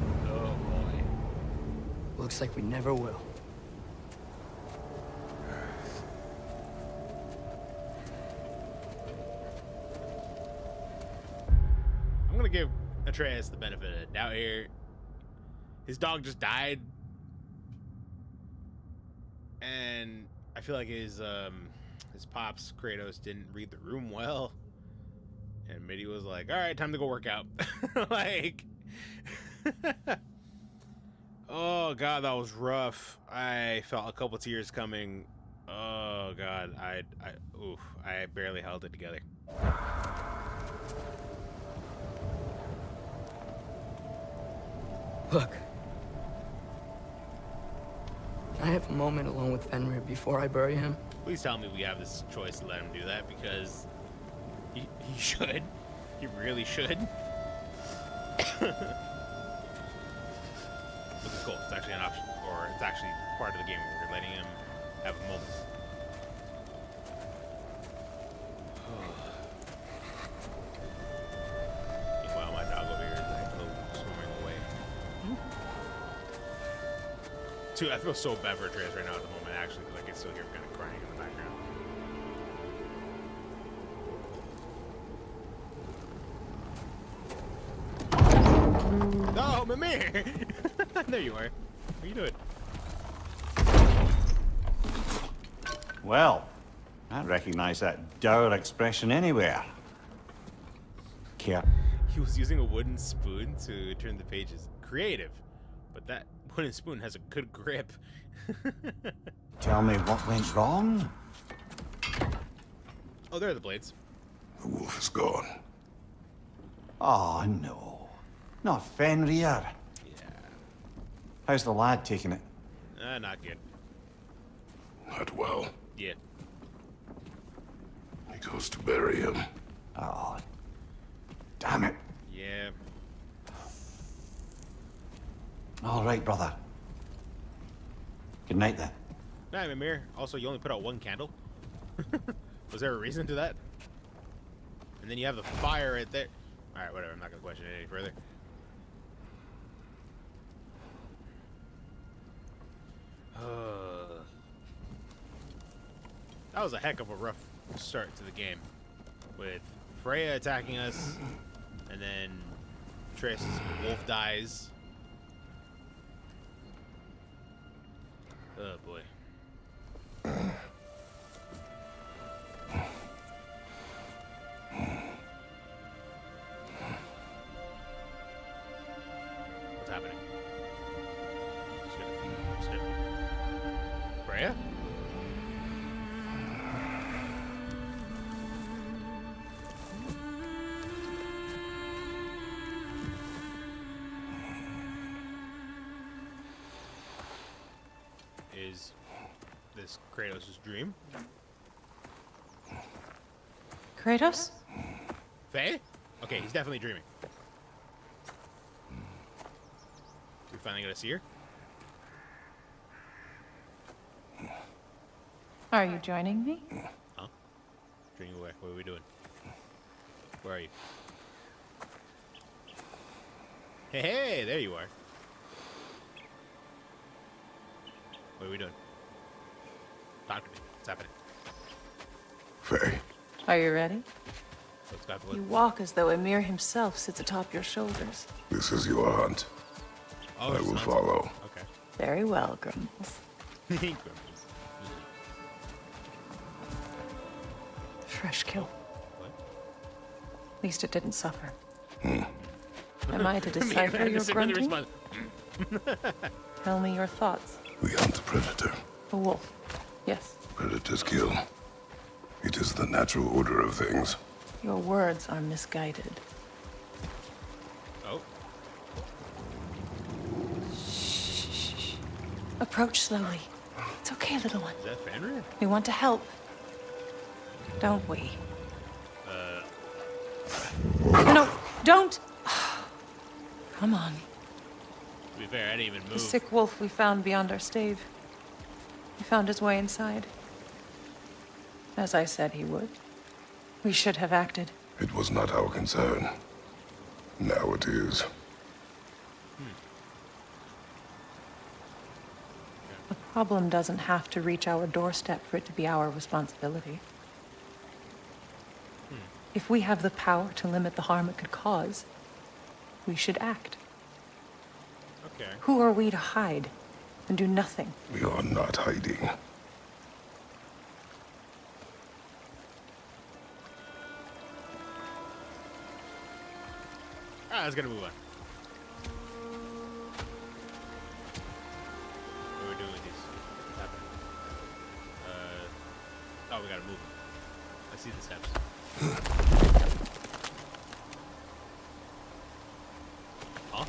Speaker 3: Looks like we never will.
Speaker 1: I'm gonna give Atreus the benefit of the doubt here. His dog just died, and I feel like his pops Kratos didn't read the room well, and Mitty was like, "All right, time to go work out." Like, oh god, that was rough. I felt a couple tears coming. Oh god, I barely held it together.
Speaker 3: Look. Can I have a moment alone with Fenrir before I bury him?
Speaker 1: Please tell me we have this choice to let him do that, because he should. He really should. Which is cool. It's actually an option, or it's actually part of the game where we're letting him have a moment. Meanwhile, my dog over here is like swimming away. Dude, I feel so bad for Atreus right now at the moment. Actually, because I can still hear him kind of crying in the background. No, Mimir! There you are. What are you doing?
Speaker 5: Well, I recognize that dour expression anywhere. Care.
Speaker 1: He was using a wooden spoon to turn the pages. Creative. But that wooden spoon has a good grip.
Speaker 5: Tell me what went wrong?
Speaker 1: Oh, there are the blades.
Speaker 4: The wolf is gone.
Speaker 5: Oh, no. Not Fenrir.
Speaker 1: Yeah.
Speaker 5: How's the lad taking it?
Speaker 1: Not good.
Speaker 4: Not well.
Speaker 1: Yeah.
Speaker 4: He goes to bury him.
Speaker 5: Oh, damn it.
Speaker 1: Yeah.
Speaker 5: All right, brother. Good night, then.
Speaker 1: Nah, Mimir. Also, you only put out one candle. Was there a reason to that? And then you have the fire right there. Alright, whatever. I'm not going to question it any further. That was a heck of a rough start to the game, with Freya attacking us, and then Trace's wolf dies. Oh boy. What's happening? Just gonna... Freya? Is this Kratos' dream?
Speaker 6: Kratos?
Speaker 1: Faye? Okay, he's definitely dreaming. We finally gonna see her?
Speaker 6: Are you joining me?
Speaker 1: Huh? Dreaming away. What are we doing? Where are you? Hey, hey, there you are. What are we doing? Talk to me. What's happening?
Speaker 4: Faye,
Speaker 6: Are you ready?
Speaker 1: What's got to
Speaker 6: You
Speaker 1: look?
Speaker 6: walk as though Emir himself sits atop your shoulders.
Speaker 4: this is your hunt.
Speaker 1: Oh,
Speaker 4: I
Speaker 1: it's
Speaker 4: will
Speaker 1: not-
Speaker 4: follow.
Speaker 6: Very well, Grumbles.
Speaker 1: Okay. Grumbles.
Speaker 6: Fresh kill.
Speaker 1: What?
Speaker 6: At least it didn't suffer. Am I to
Speaker 1: Man,
Speaker 6: decipher
Speaker 1: I
Speaker 6: your
Speaker 1: just really
Speaker 6: grunting?
Speaker 1: respond-
Speaker 6: Tell me your thoughts.
Speaker 4: We hunt the predator.
Speaker 6: A wolf. Yes.
Speaker 4: Predators kill. It is the natural order of things.
Speaker 6: Your words are misguided.
Speaker 1: Oh,
Speaker 6: Shh. Approach slowly. It's okay, little one.
Speaker 1: is that Fenrir?
Speaker 6: We want to help. Don't we? No, don't! Come on.
Speaker 1: To be fair, I didn't even
Speaker 6: The
Speaker 1: move.
Speaker 6: sick wolf we found beyond our stave. He found his way inside. As I said he would. We should have acted.
Speaker 4: It was not our concern. Now it is.
Speaker 6: The problem doesn't have to reach our doorstep for it to be our responsibility. If we have the power to limit the harm it could cause, we should act.
Speaker 1: Okay.
Speaker 6: Who are we to hide and do nothing?
Speaker 4: We are not hiding.
Speaker 1: Let's get a move on. What are we doing with these? What's happening? Oh, we gotta move them. I see the steps. Huh?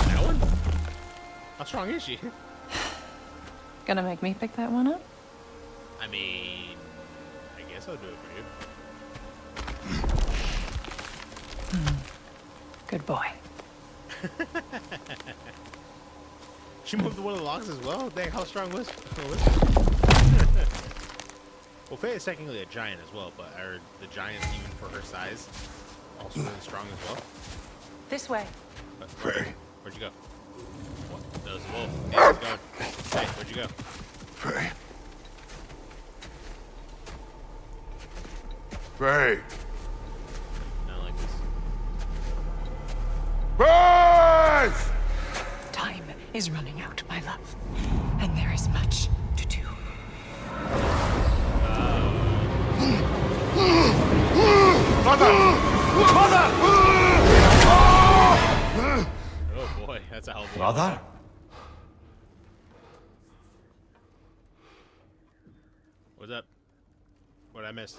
Speaker 1: That one? How strong is she?
Speaker 6: Gonna make me pick that one up?
Speaker 1: I mean, I guess I'll do it for you.
Speaker 6: Good boy.
Speaker 1: She moved one of the logs as well? Dang, how strong was she? Well, Faye is technically a giant as well, but are the giants, even for her size, also really strong as well?
Speaker 6: This way.
Speaker 4: Faye.
Speaker 1: Where'd you go? What? That was a wolf. Yeah, let's go. Hey, where'd you go?
Speaker 4: Faye. Faye.
Speaker 1: Not like this.
Speaker 4: Faye!
Speaker 6: Time is running out, my love. And there is much to do.
Speaker 4: Mother! Mother!
Speaker 1: Oh boy, that's a hell of a
Speaker 5: Brother?
Speaker 1: What's up? What'd I miss?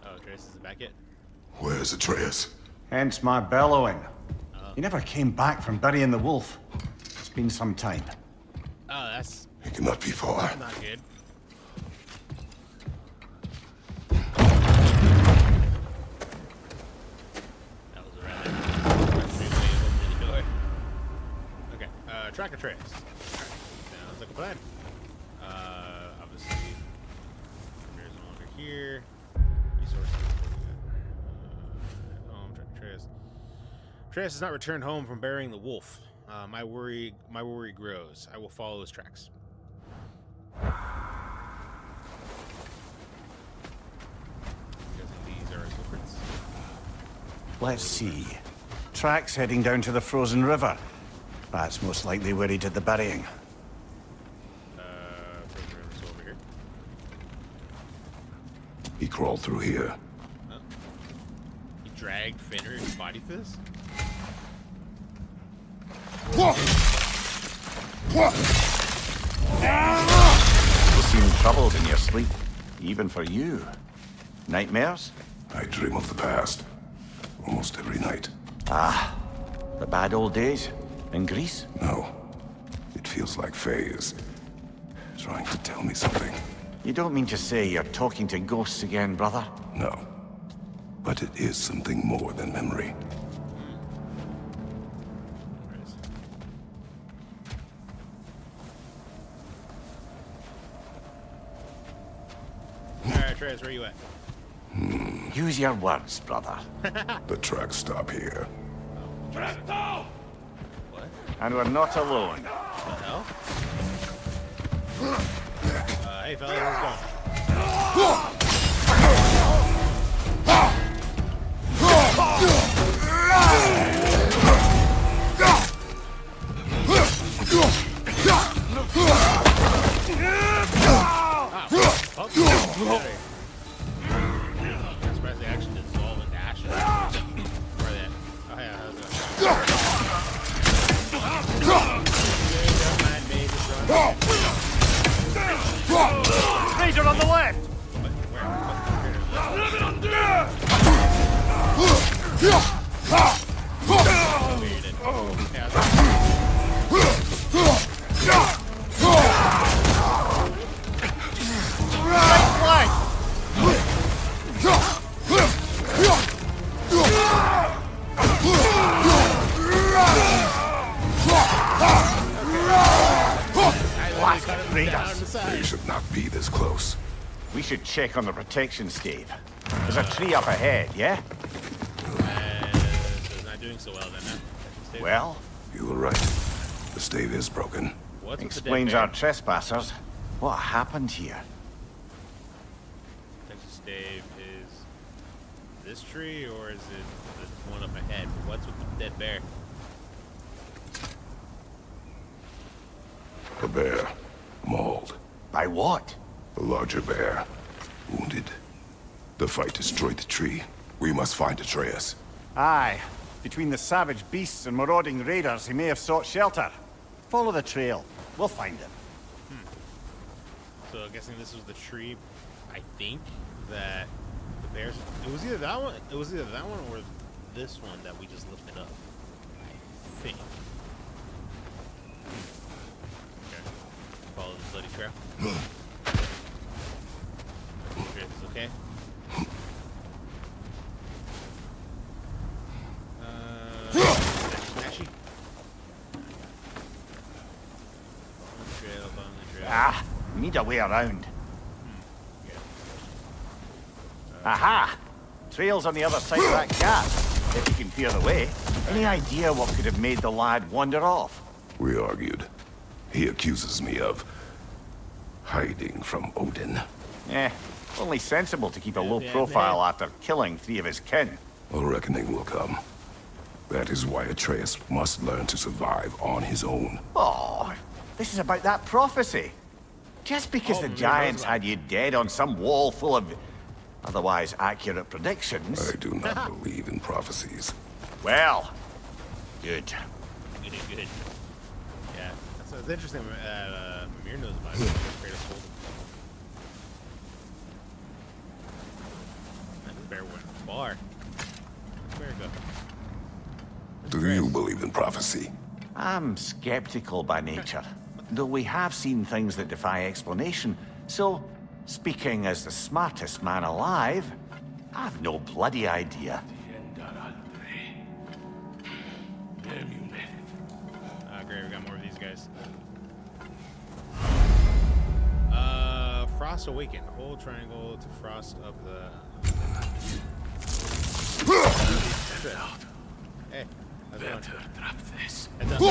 Speaker 1: Oh, Trace isn't back yet?
Speaker 4: Where's Atreus?
Speaker 5: Hence my bellowing. He never came back from burying the wolf. It's been some time.
Speaker 1: Oh, that's
Speaker 4: He cannot be far.
Speaker 1: not good. That was a rather aggressive way of opening the door. Okay, track or trace. Alright, sounds like a plan. Obviously, there's no longer here. Resources. Home, track or trace. Trace has not returned home from burying the wolf. My worry grows. I will follow his tracks. These are his footprints.
Speaker 5: Let's see. Tracks heading down to the frozen river. That's most likely where he did the burying.
Speaker 1: Frozen River's over here.
Speaker 4: He crawled through here.
Speaker 1: He dragged Fenrir's body to this?
Speaker 5: You seem troubled in your sleep, even for you. Nightmares?
Speaker 4: I dream of the past. Almost every night.
Speaker 5: The bad old days? In Greece?
Speaker 4: No. It feels like Faye is trying to tell me something.
Speaker 5: You don't mean to say you're talking to ghosts again, brother?
Speaker 4: No. But it is something more than memory.
Speaker 1: Alright, Trez, where you at?
Speaker 5: Use your words, brother.
Speaker 4: The tracks stop here.
Speaker 1: What?
Speaker 5: And we're not alone.
Speaker 1: The hell? Hey fellas, how's it going? out of here. I'm surprised they actually dissolve into ashes. Where are they at? Oh, yeah, how's it?
Speaker 5: Razor on the left!
Speaker 4: They should not be this close.
Speaker 5: We should check on the protection stave. There's a tree up ahead, yeah?
Speaker 1: So it's not doing so well then, huh?
Speaker 5: Well,
Speaker 4: You were right. The stave is broken.
Speaker 1: What's with the dead
Speaker 5: explains
Speaker 1: bear?
Speaker 5: our trespassers. What happened here?
Speaker 1: Texas stave is this tree or is it the one up ahead? What's with the dead bear?
Speaker 4: A bear. Mauled.
Speaker 5: By what?
Speaker 4: A larger bear. Wounded. The fight destroyed the tree. We must find Atreus.
Speaker 5: Aye. Between the savage beasts and marauding raiders, he may have sought shelter. Follow the trail. We'll find him.
Speaker 1: So I'm guessing this was the tree. I think that the bears. It was either that one. It was either that one or this one that we just lifted up. I think. Okay. Follow the bloody trail. Make sure this is okay. Smashy. Follow the trail.
Speaker 5: Ah, we need a way around.
Speaker 1: Yeah.
Speaker 5: Aha! Trail's on the other side of that gap. If you can clear the way. Any idea what could have made the lad wander off?
Speaker 4: We argued. He accuses me of hiding from Odin.
Speaker 5: Only sensible to keep a low
Speaker 1: Yeah,
Speaker 5: profile after killing 3 of his kin.
Speaker 4: A reckoning will come. That is why Atreus must learn to survive on his own.
Speaker 5: Oh, this is about that prophecy. Just because
Speaker 1: Oh,
Speaker 5: the
Speaker 1: Mimir
Speaker 5: giants
Speaker 1: knows
Speaker 5: had you dead on some wall full of otherwise accurate predictions.
Speaker 4: I do not believe in prophecies.
Speaker 5: Well, good.
Speaker 1: Good, good. Yeah, that's interesting. Mimir knows about it. Kratos told him. That bear went far. Where'd bear go?
Speaker 4: Do you believe in prophecy?
Speaker 5: I'm skeptical by nature, though we have seen things that defy explanation. So, speaking as the smartest man alive, I've no bloody idea.
Speaker 1: Great, we got more of these guys. Frost Awaken. Hold triangle to frost up the... Hey, how's it going? Heads up.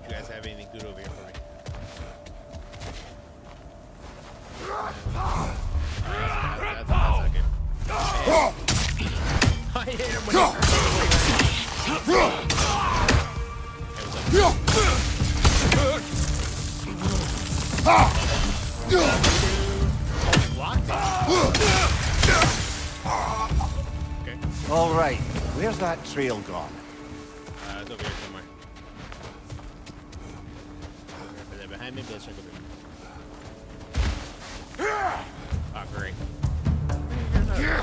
Speaker 1: You guys have anything good over here for me? That's not good. I hit him when Okay.
Speaker 5: All right, where's that trail gone?
Speaker 1: It's over here somewhere. They're behind me, but let's check over here. Oh, great. You're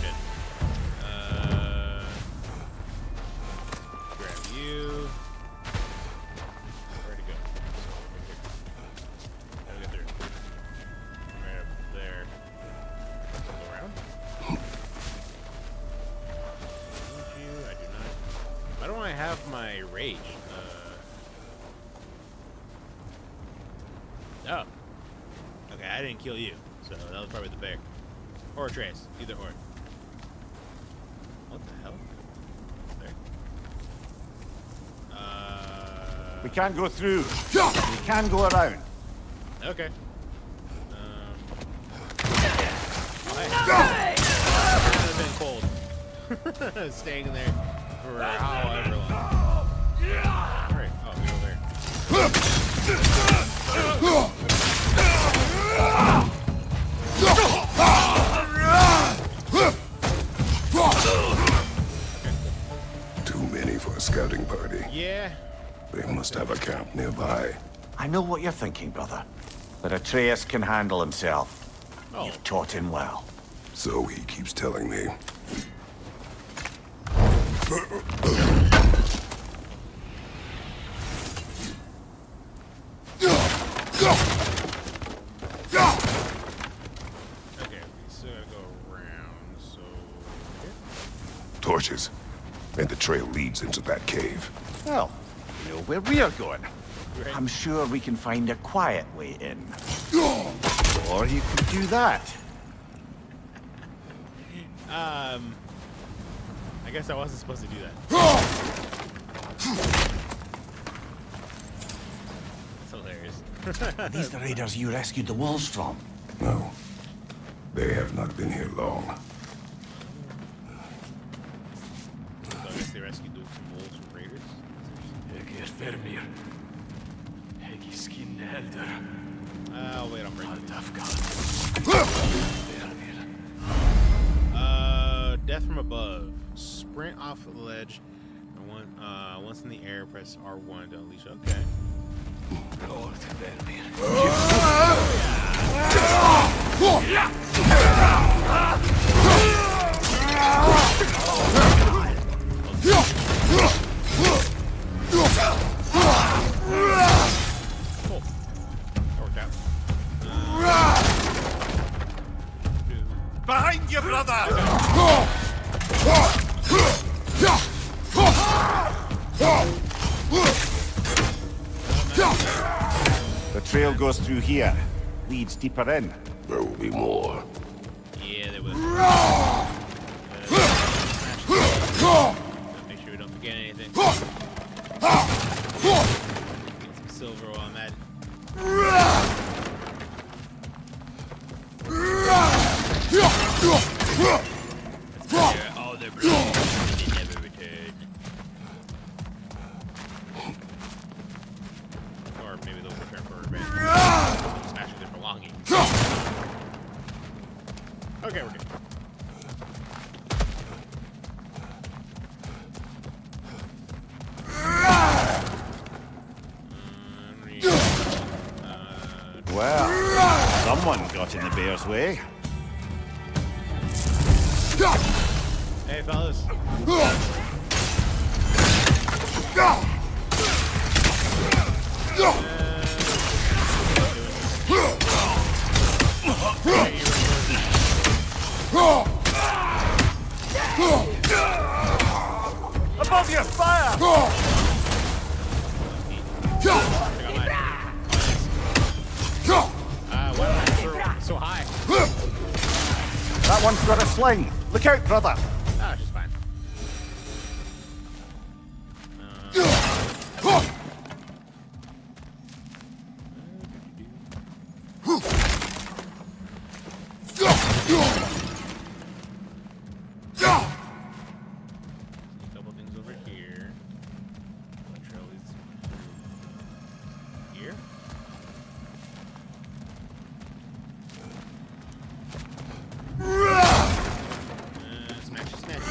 Speaker 1: dead. Grab you. Where'd it go? Right here. How do we get through? Right up there. Go around? Don't you? I do not. Why don't I have my rage? Oh. Okay, I didn't kill you, so that was probably the bear. Or Atreus. Either or. What the hell? There.
Speaker 5: We can't go through. We can go around.
Speaker 1: Okay. Kind of been cold. Staying there for however long. Alright, oh, go there.
Speaker 4: Too many for a scouting party.
Speaker 1: Yeah.
Speaker 4: They must have a camp nearby.
Speaker 5: I know what you're thinking, brother. But Atreus can handle himself.
Speaker 1: Oh.
Speaker 5: You've taught him well.
Speaker 4: So he keeps telling me.
Speaker 1: Okay, so I go around, so... Here?
Speaker 4: Torches. And the trail leads into that cave.
Speaker 5: Well, you know where we are going.
Speaker 1: Right.
Speaker 5: I'm sure we can find a quiet way in. Or you could do that.
Speaker 1: I guess I wasn't supposed to do that. That's hilarious.
Speaker 5: Are these the raiders you rescued the wolves from?
Speaker 4: No. They have not been here long.
Speaker 1: So I guess they rescued those wolves from raiders. Oh, wait, I'm breaking death from above. Sprint off the ledge. And once in the air, press R1 to unleash. Okay. Cool. That worked out.
Speaker 5: Behind you, brother! The trail goes through here. Leads deeper in.
Speaker 4: There will be more.
Speaker 1: Yeah, there was. Make sure we don't forget anything. Get some silver while I'm at it. All the blood, they never return. Or maybe they'll return for revenge. Smash their belongings. Okay, we're good.
Speaker 5: Well, someone got in the bear's way.
Speaker 1: Hey, fellas.
Speaker 5: Above you, fire!
Speaker 1: Why am I so high?
Speaker 5: That one's got a sling. Look out, brother.
Speaker 1: Ah, she's fine. A couple things over here. What trail leads through here? Smash, smash.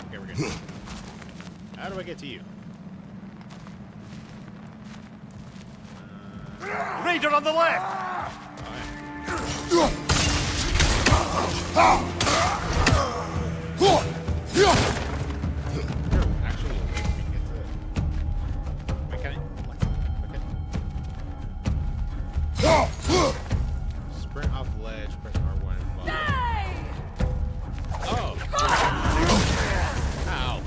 Speaker 1: Okay, we're good. How do I get to you?
Speaker 5: Raider on the left!
Speaker 1: Actually, wait, we get to... Wait, can I... Sprint off ledge, press R1 and follow. Oh! Ow.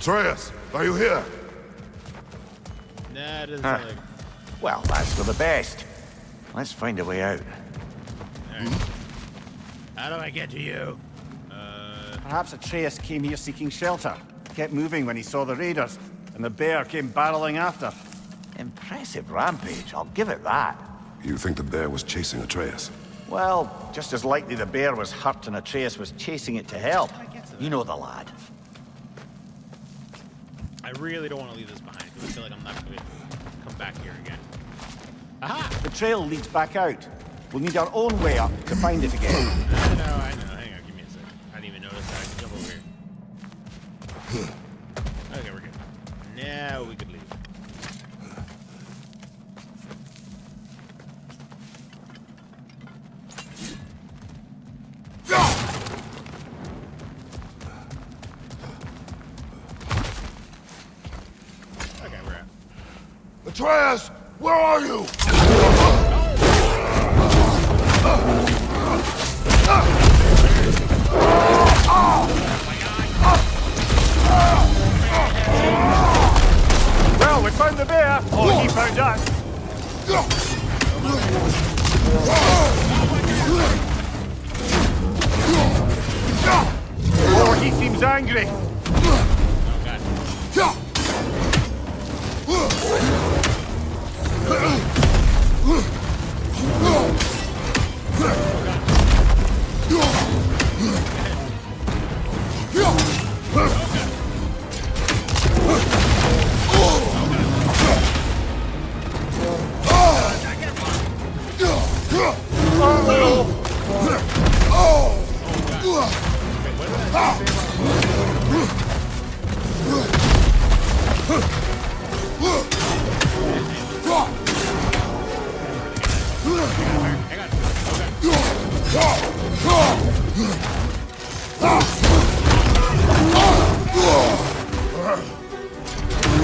Speaker 4: Atreus, are you here?
Speaker 1: Nah, it doesn't
Speaker 5: Huh.
Speaker 1: sound like.
Speaker 5: Well, that's for the best. Let's find a way out.
Speaker 1: Alright. How do I get to you?
Speaker 7: Perhaps Atreus came here seeking shelter, kept moving when he saw the raiders, and the bear came barreling after.
Speaker 5: Impressive rampage, I'll give it that.
Speaker 4: You think the bear was chasing Atreus?
Speaker 5: Well, just as likely the bear was hurt and Atreus was chasing it to help. You know the lad.
Speaker 1: I really don't want to leave this behind because I feel like I'm not going to come back here again. Aha!
Speaker 7: The trail leads back out. We'll need our own way up to find it again.
Speaker 1: I know. Hang on, give me a second. I didn't even notice that. I can jump over here. Okay, we're good. Now we could leave. Okay, we're out.
Speaker 4: Atreus, where are you?
Speaker 7: Well, we found the bear, or he found us. Or he seems angry.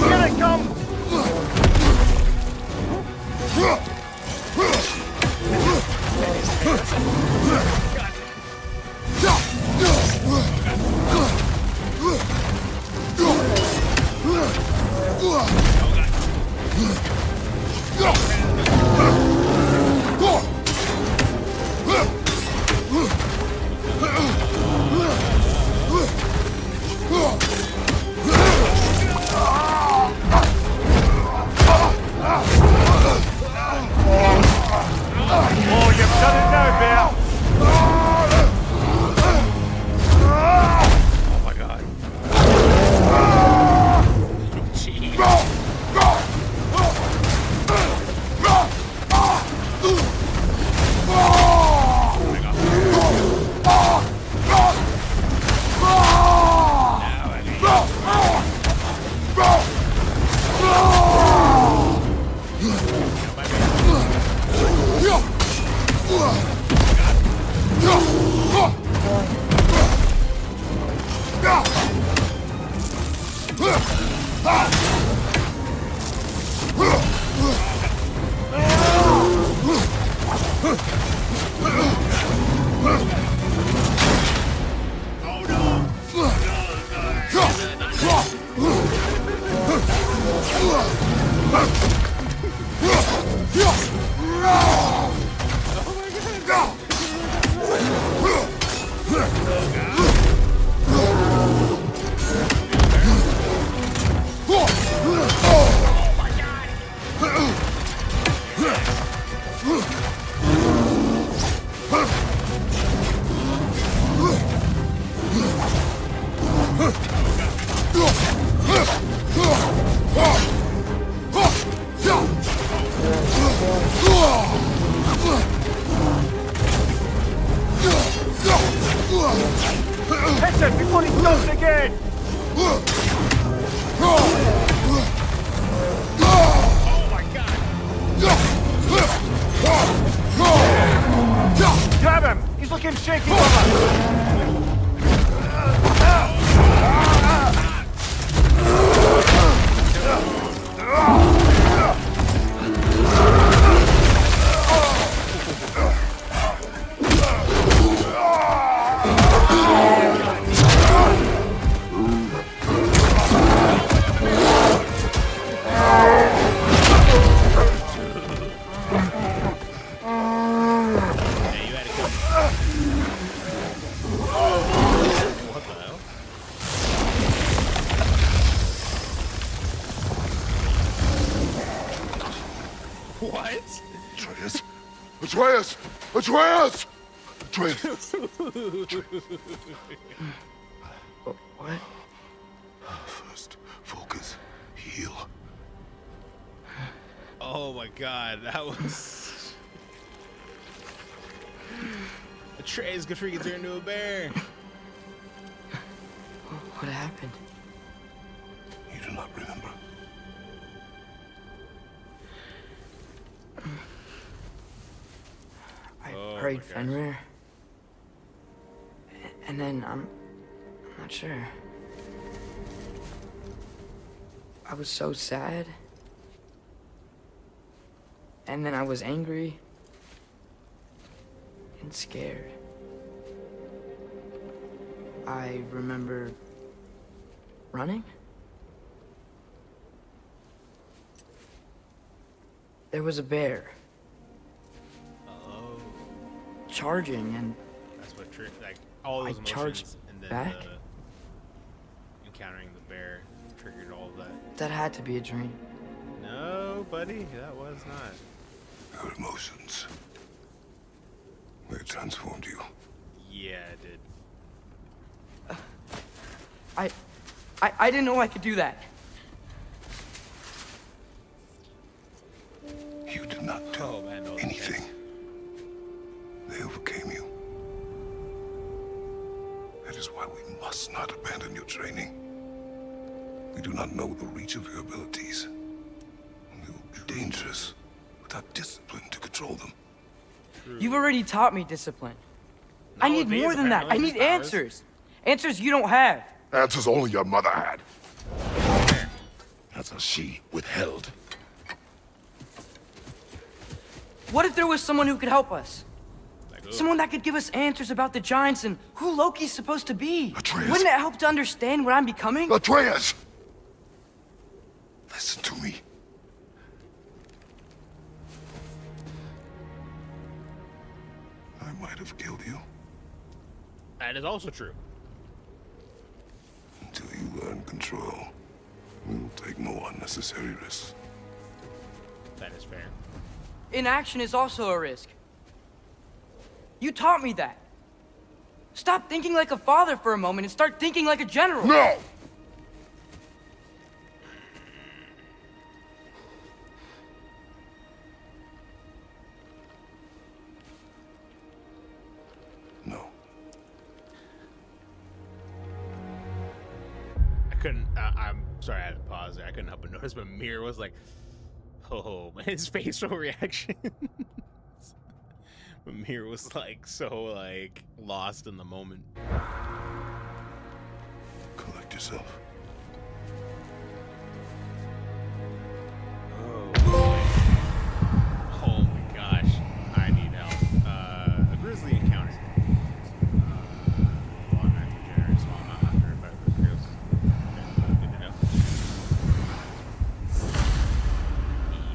Speaker 7: Here it comes! Oh, you've done it now, bear!
Speaker 1: Oh my god. Jeez. What?
Speaker 4: Atreus! Atreus! Atreus! Atreus!
Speaker 3: What?
Speaker 4: First, focus. Heal.
Speaker 1: Oh my god, that was... Atreus, good for you, turn into a bear.
Speaker 3: What happened?
Speaker 4: You do not remember.
Speaker 3: I
Speaker 1: Oh
Speaker 3: prayed
Speaker 1: my gosh.
Speaker 3: Fenrir. And then I'm not sure. I was so sad. And then I was angry. And scared. I remember running. There was a bear
Speaker 1: Oh,
Speaker 3: charging, and
Speaker 1: that's what like all
Speaker 3: I
Speaker 1: those
Speaker 3: charged
Speaker 1: emotions and then
Speaker 3: back?
Speaker 1: encountering the bear triggered all of that.
Speaker 3: that had to be a dream.
Speaker 1: No, buddy, that was not.
Speaker 4: Your emotions. They transformed you.
Speaker 1: Yeah, it did.
Speaker 3: I didn't know I could do that.
Speaker 4: You did not do
Speaker 1: Oh man, no,
Speaker 4: anything. They overcame you. That is why we must not abandon your training. We do not know the reach of your abilities. They will be dangerous without discipline to control them.
Speaker 3: You've already taught me discipline. I
Speaker 1: No,
Speaker 3: need
Speaker 1: these
Speaker 3: more than that. I
Speaker 1: apparently
Speaker 3: need
Speaker 1: these powers.
Speaker 3: answers. Answers you don't have.
Speaker 4: Answers only your mother had. Answers she withheld.
Speaker 3: What if there was someone who could help us?
Speaker 1: Like,
Speaker 3: Someone that could give us answers about the giants and who Loki's supposed to be.
Speaker 4: Atreus.
Speaker 3: Wouldn't it help to understand what I'm becoming?
Speaker 4: Atreus! Listen to me. I might have killed you
Speaker 1: that is also true.
Speaker 4: until you learn control. We will take no unnecessary risks.
Speaker 1: That is fair.
Speaker 3: Inaction is also a risk. You taught me that. Stop thinking like a father for a moment and start thinking like a general.
Speaker 4: No! No.
Speaker 1: I couldn't. I'm sorry, I had to pause there. I couldn't help but notice, but Mir was like, "Oh, man," his facial reaction. But Mir was like so like lost in the moment.
Speaker 4: Collect yourself.
Speaker 1: Oh boy. Oh my gosh. I need help. A grizzly encounter. Long night for generous, small amount hunter, but it feels good to know.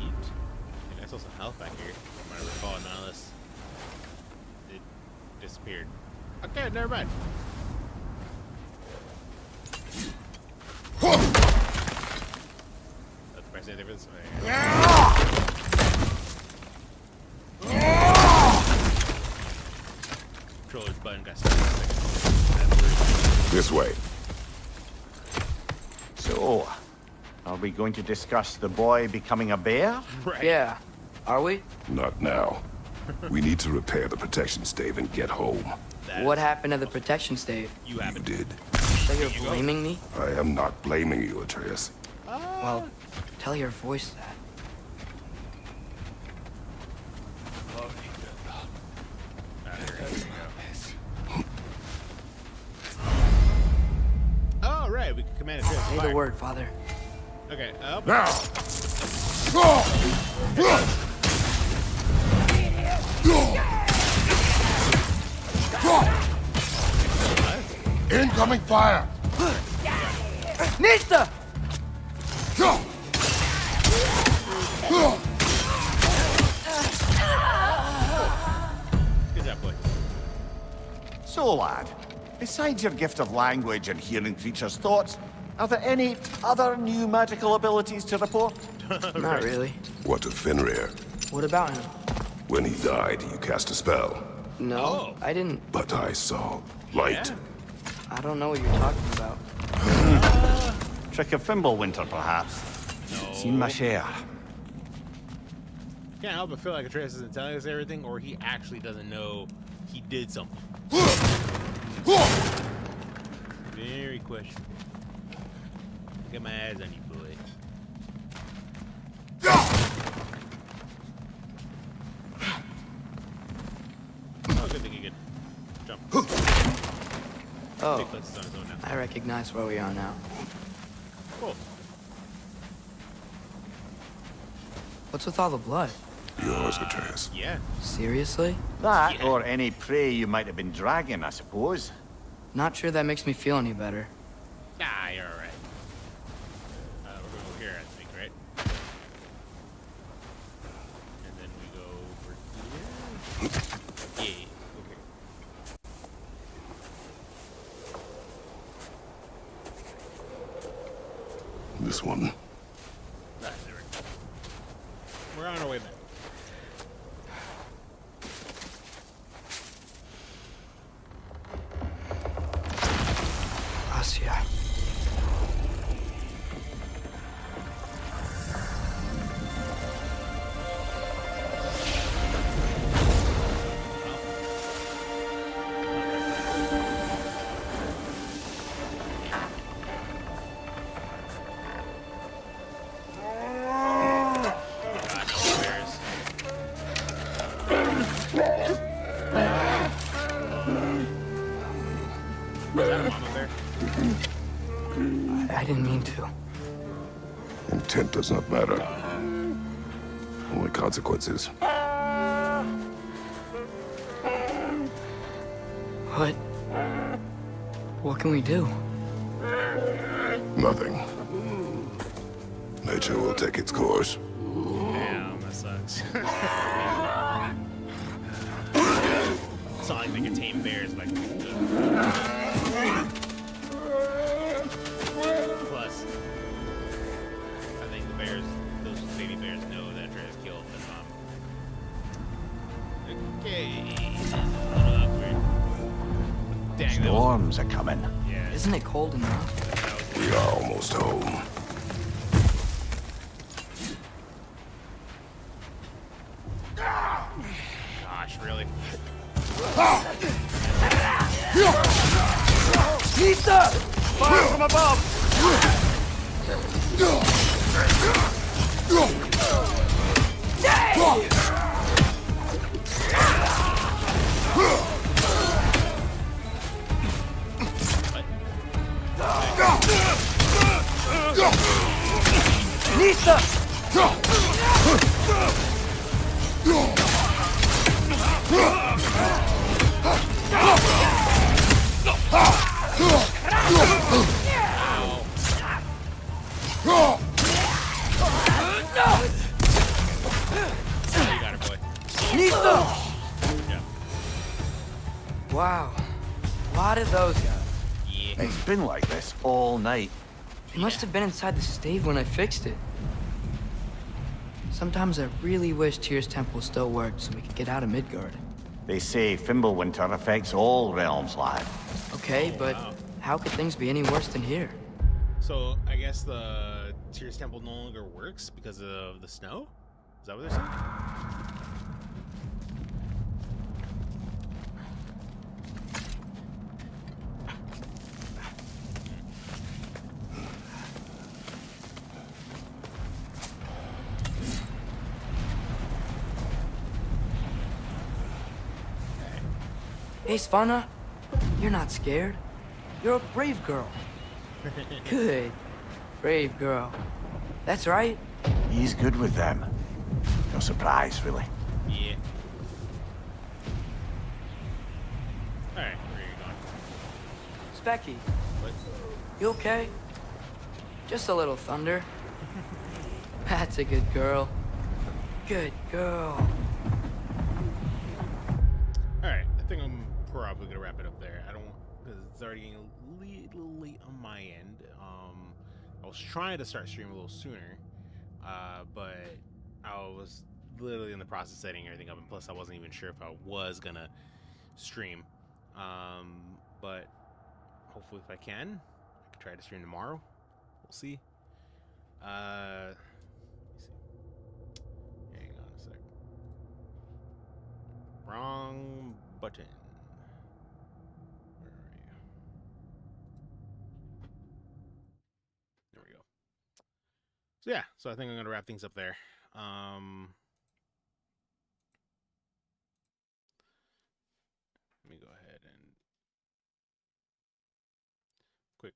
Speaker 1: Eat. And I saw some health back here. If I recall, none of this. It disappeared. Okay, never mind. That's the price of the difference. Controller's button got stuck.
Speaker 4: This way.
Speaker 5: So, are we going to discuss the boy becoming a bear?
Speaker 1: Right.
Speaker 3: Yeah. Are we?
Speaker 4: Not now. We need to repair the protection stave and get home.
Speaker 1: That
Speaker 3: What
Speaker 1: is-
Speaker 3: happened to the protection stave?
Speaker 1: You
Speaker 4: You
Speaker 1: haven't.
Speaker 4: did.
Speaker 3: So you're
Speaker 1: you go.
Speaker 3: blaming me?
Speaker 4: I am not blaming you, Atreus.
Speaker 3: Well, tell your voice that.
Speaker 1: Oh, right. We can command a drift.
Speaker 3: Say the
Speaker 1: Fire.
Speaker 3: word, Father.
Speaker 1: Okay.
Speaker 4: Now! Incoming fire!
Speaker 3: Nista!
Speaker 1: Good job, boy.
Speaker 5: So, lad, besides your gift of language and hearing creatures' thoughts, are there any other new magical abilities to report?
Speaker 3: Not really.
Speaker 4: What of Fenrir?
Speaker 3: What about him?
Speaker 4: When he died, you cast a spell.
Speaker 3: No,
Speaker 1: Oh.
Speaker 3: I didn't.
Speaker 4: But I saw light.
Speaker 1: Yeah.
Speaker 3: I don't know what you're talking about.
Speaker 7: Trick of Fimbulwinter, perhaps.
Speaker 1: No.
Speaker 7: Seen my share.
Speaker 1: Can't help but feel like Atreus isn't telling us everything, or he actually doesn't know he did something. Very questionable. Get my eyes on you, boy. Oh, good thing he could jump.
Speaker 3: Oh,
Speaker 1: Bigfoot's on his own now.
Speaker 3: I recognize where we are now.
Speaker 1: Cool.
Speaker 3: What's with all the blood?
Speaker 4: Yours, Atreus.
Speaker 1: Yeah.
Speaker 3: Seriously?
Speaker 5: That,
Speaker 1: Yeah.
Speaker 5: or any prey you might have been dragging, I suppose.
Speaker 3: Not sure that makes me feel any better.
Speaker 1: Ah, you're alright. We're going over here, I think, right? And then we go over here. Yeah, over here.
Speaker 4: This one.
Speaker 1: Ah, there we go. We're on our way back.
Speaker 3: Gracia.
Speaker 1: God, no bears. Is that a mama bear?
Speaker 3: I didn't mean to.
Speaker 4: Intent does not matter. Only consequences.
Speaker 3: What? What can we do?
Speaker 4: Nothing. Nature will take its course.
Speaker 1: Damn, that sucks. It's not like they can tame bears like we could. Plus, I think the bears, those baby bears, know that Atreus killed the mom. Okay, this is a little awkward. Dang, that was,
Speaker 5: Storms are coming.
Speaker 1: yeah,
Speaker 3: Isn't it cold enough?
Speaker 1: that was
Speaker 4: We are almost home.
Speaker 1: gosh, really?
Speaker 7: Fire from above!
Speaker 3: Nista!
Speaker 1: You got it, boy.
Speaker 3: Nista!
Speaker 1: Yeah.
Speaker 3: Wow. A lot of those guys.
Speaker 1: Yeah.
Speaker 5: It's been like this all night.
Speaker 3: They must have been inside the stave when I fixed it. Sometimes I really wish Tyr's temple still worked so we could get out of Midgard.
Speaker 5: They say Fimbulwinter affects all realms, lad.
Speaker 3: Okay,
Speaker 1: Oh,
Speaker 3: but
Speaker 1: wow.
Speaker 3: how could things be any worse than here?
Speaker 1: So I guess the Tyr's temple no longer works because of the snow? Is that what they're saying?
Speaker 3: Hey, Svanna, you're not scared. You're a brave girl. Good. Brave girl. That's right.
Speaker 5: He's good with them. No surprise, really.
Speaker 1: Yeah. Alright, where are you going?
Speaker 3: Specky,
Speaker 1: What?
Speaker 3: you okay? Just a little thunder. That's a good girl. Good girl.
Speaker 1: Alright, I think I'm probably gonna wrap it up there. I don't because it's already getting a little late on my end. I was trying to start streaming a little sooner, but I was literally in the process of setting everything up, and plus I wasn't even sure if I was gonna stream. But hopefully, if I can try to stream tomorrow. We'll see. Let me see. Hang on a sec. Wrong button. Where are you? There we go. So yeah, so I think I'm gonna wrap things up there. Let me go ahead and quick.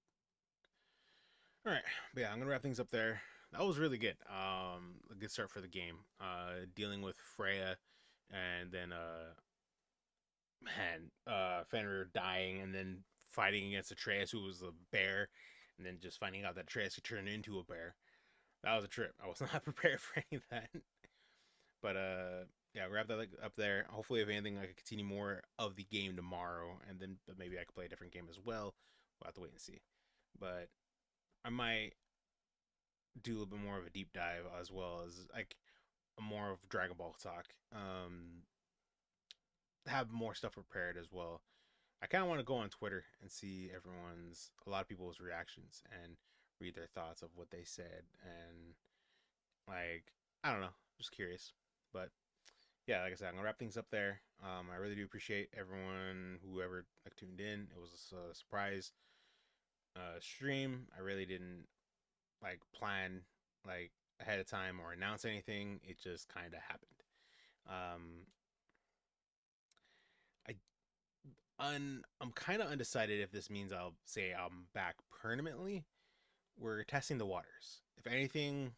Speaker 1: All right, but yeah, I'm gonna wrap things up there. That was really good. A good start for the game. Dealing with Freya, and then Fenrir dying, and then fighting against Atreus, who was a bear, and then just finding out that Atreus could turn into a bear. That was a trip. I was not prepared for any of that. But yeah, wrap that up there. Hopefully, if anything, I can continue more of the game tomorrow, and then maybe I could play a different game as well. We'll have to wait and see. But I might do a little bit more of a deep dive as well as like more of Dragon Ball talk. Have more stuff prepared as well. I kind of want to go on Twitter and see a lot of people's reactions and read their thoughts of what they said, and like I don't know, just curious. But yeah, like I said, I'm gonna wrap things up there. I really do appreciate everyone whoever like tuned in. It was a surprise stream. I really didn't like plan like ahead of time or announce anything. It just kind of happened. Um, I I'm kind of undecided if this means I'll say I'm back permanently. We're testing the waters. If anything,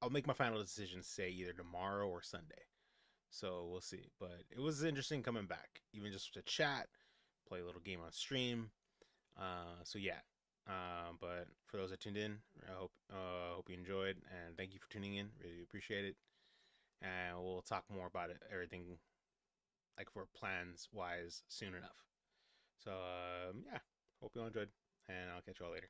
Speaker 1: I'll make my final decision say either tomorrow or Sunday. So we'll see. But it was interesting coming back, even just to chat, play a little game on stream. So yeah. But for those that tuned in, I hope you enjoyed, and thank you for tuning in. Really appreciate it. And we'll talk more about it, everything like for plans wise soon enough. So yeah, hope you all enjoyed, and I'll catch you all later.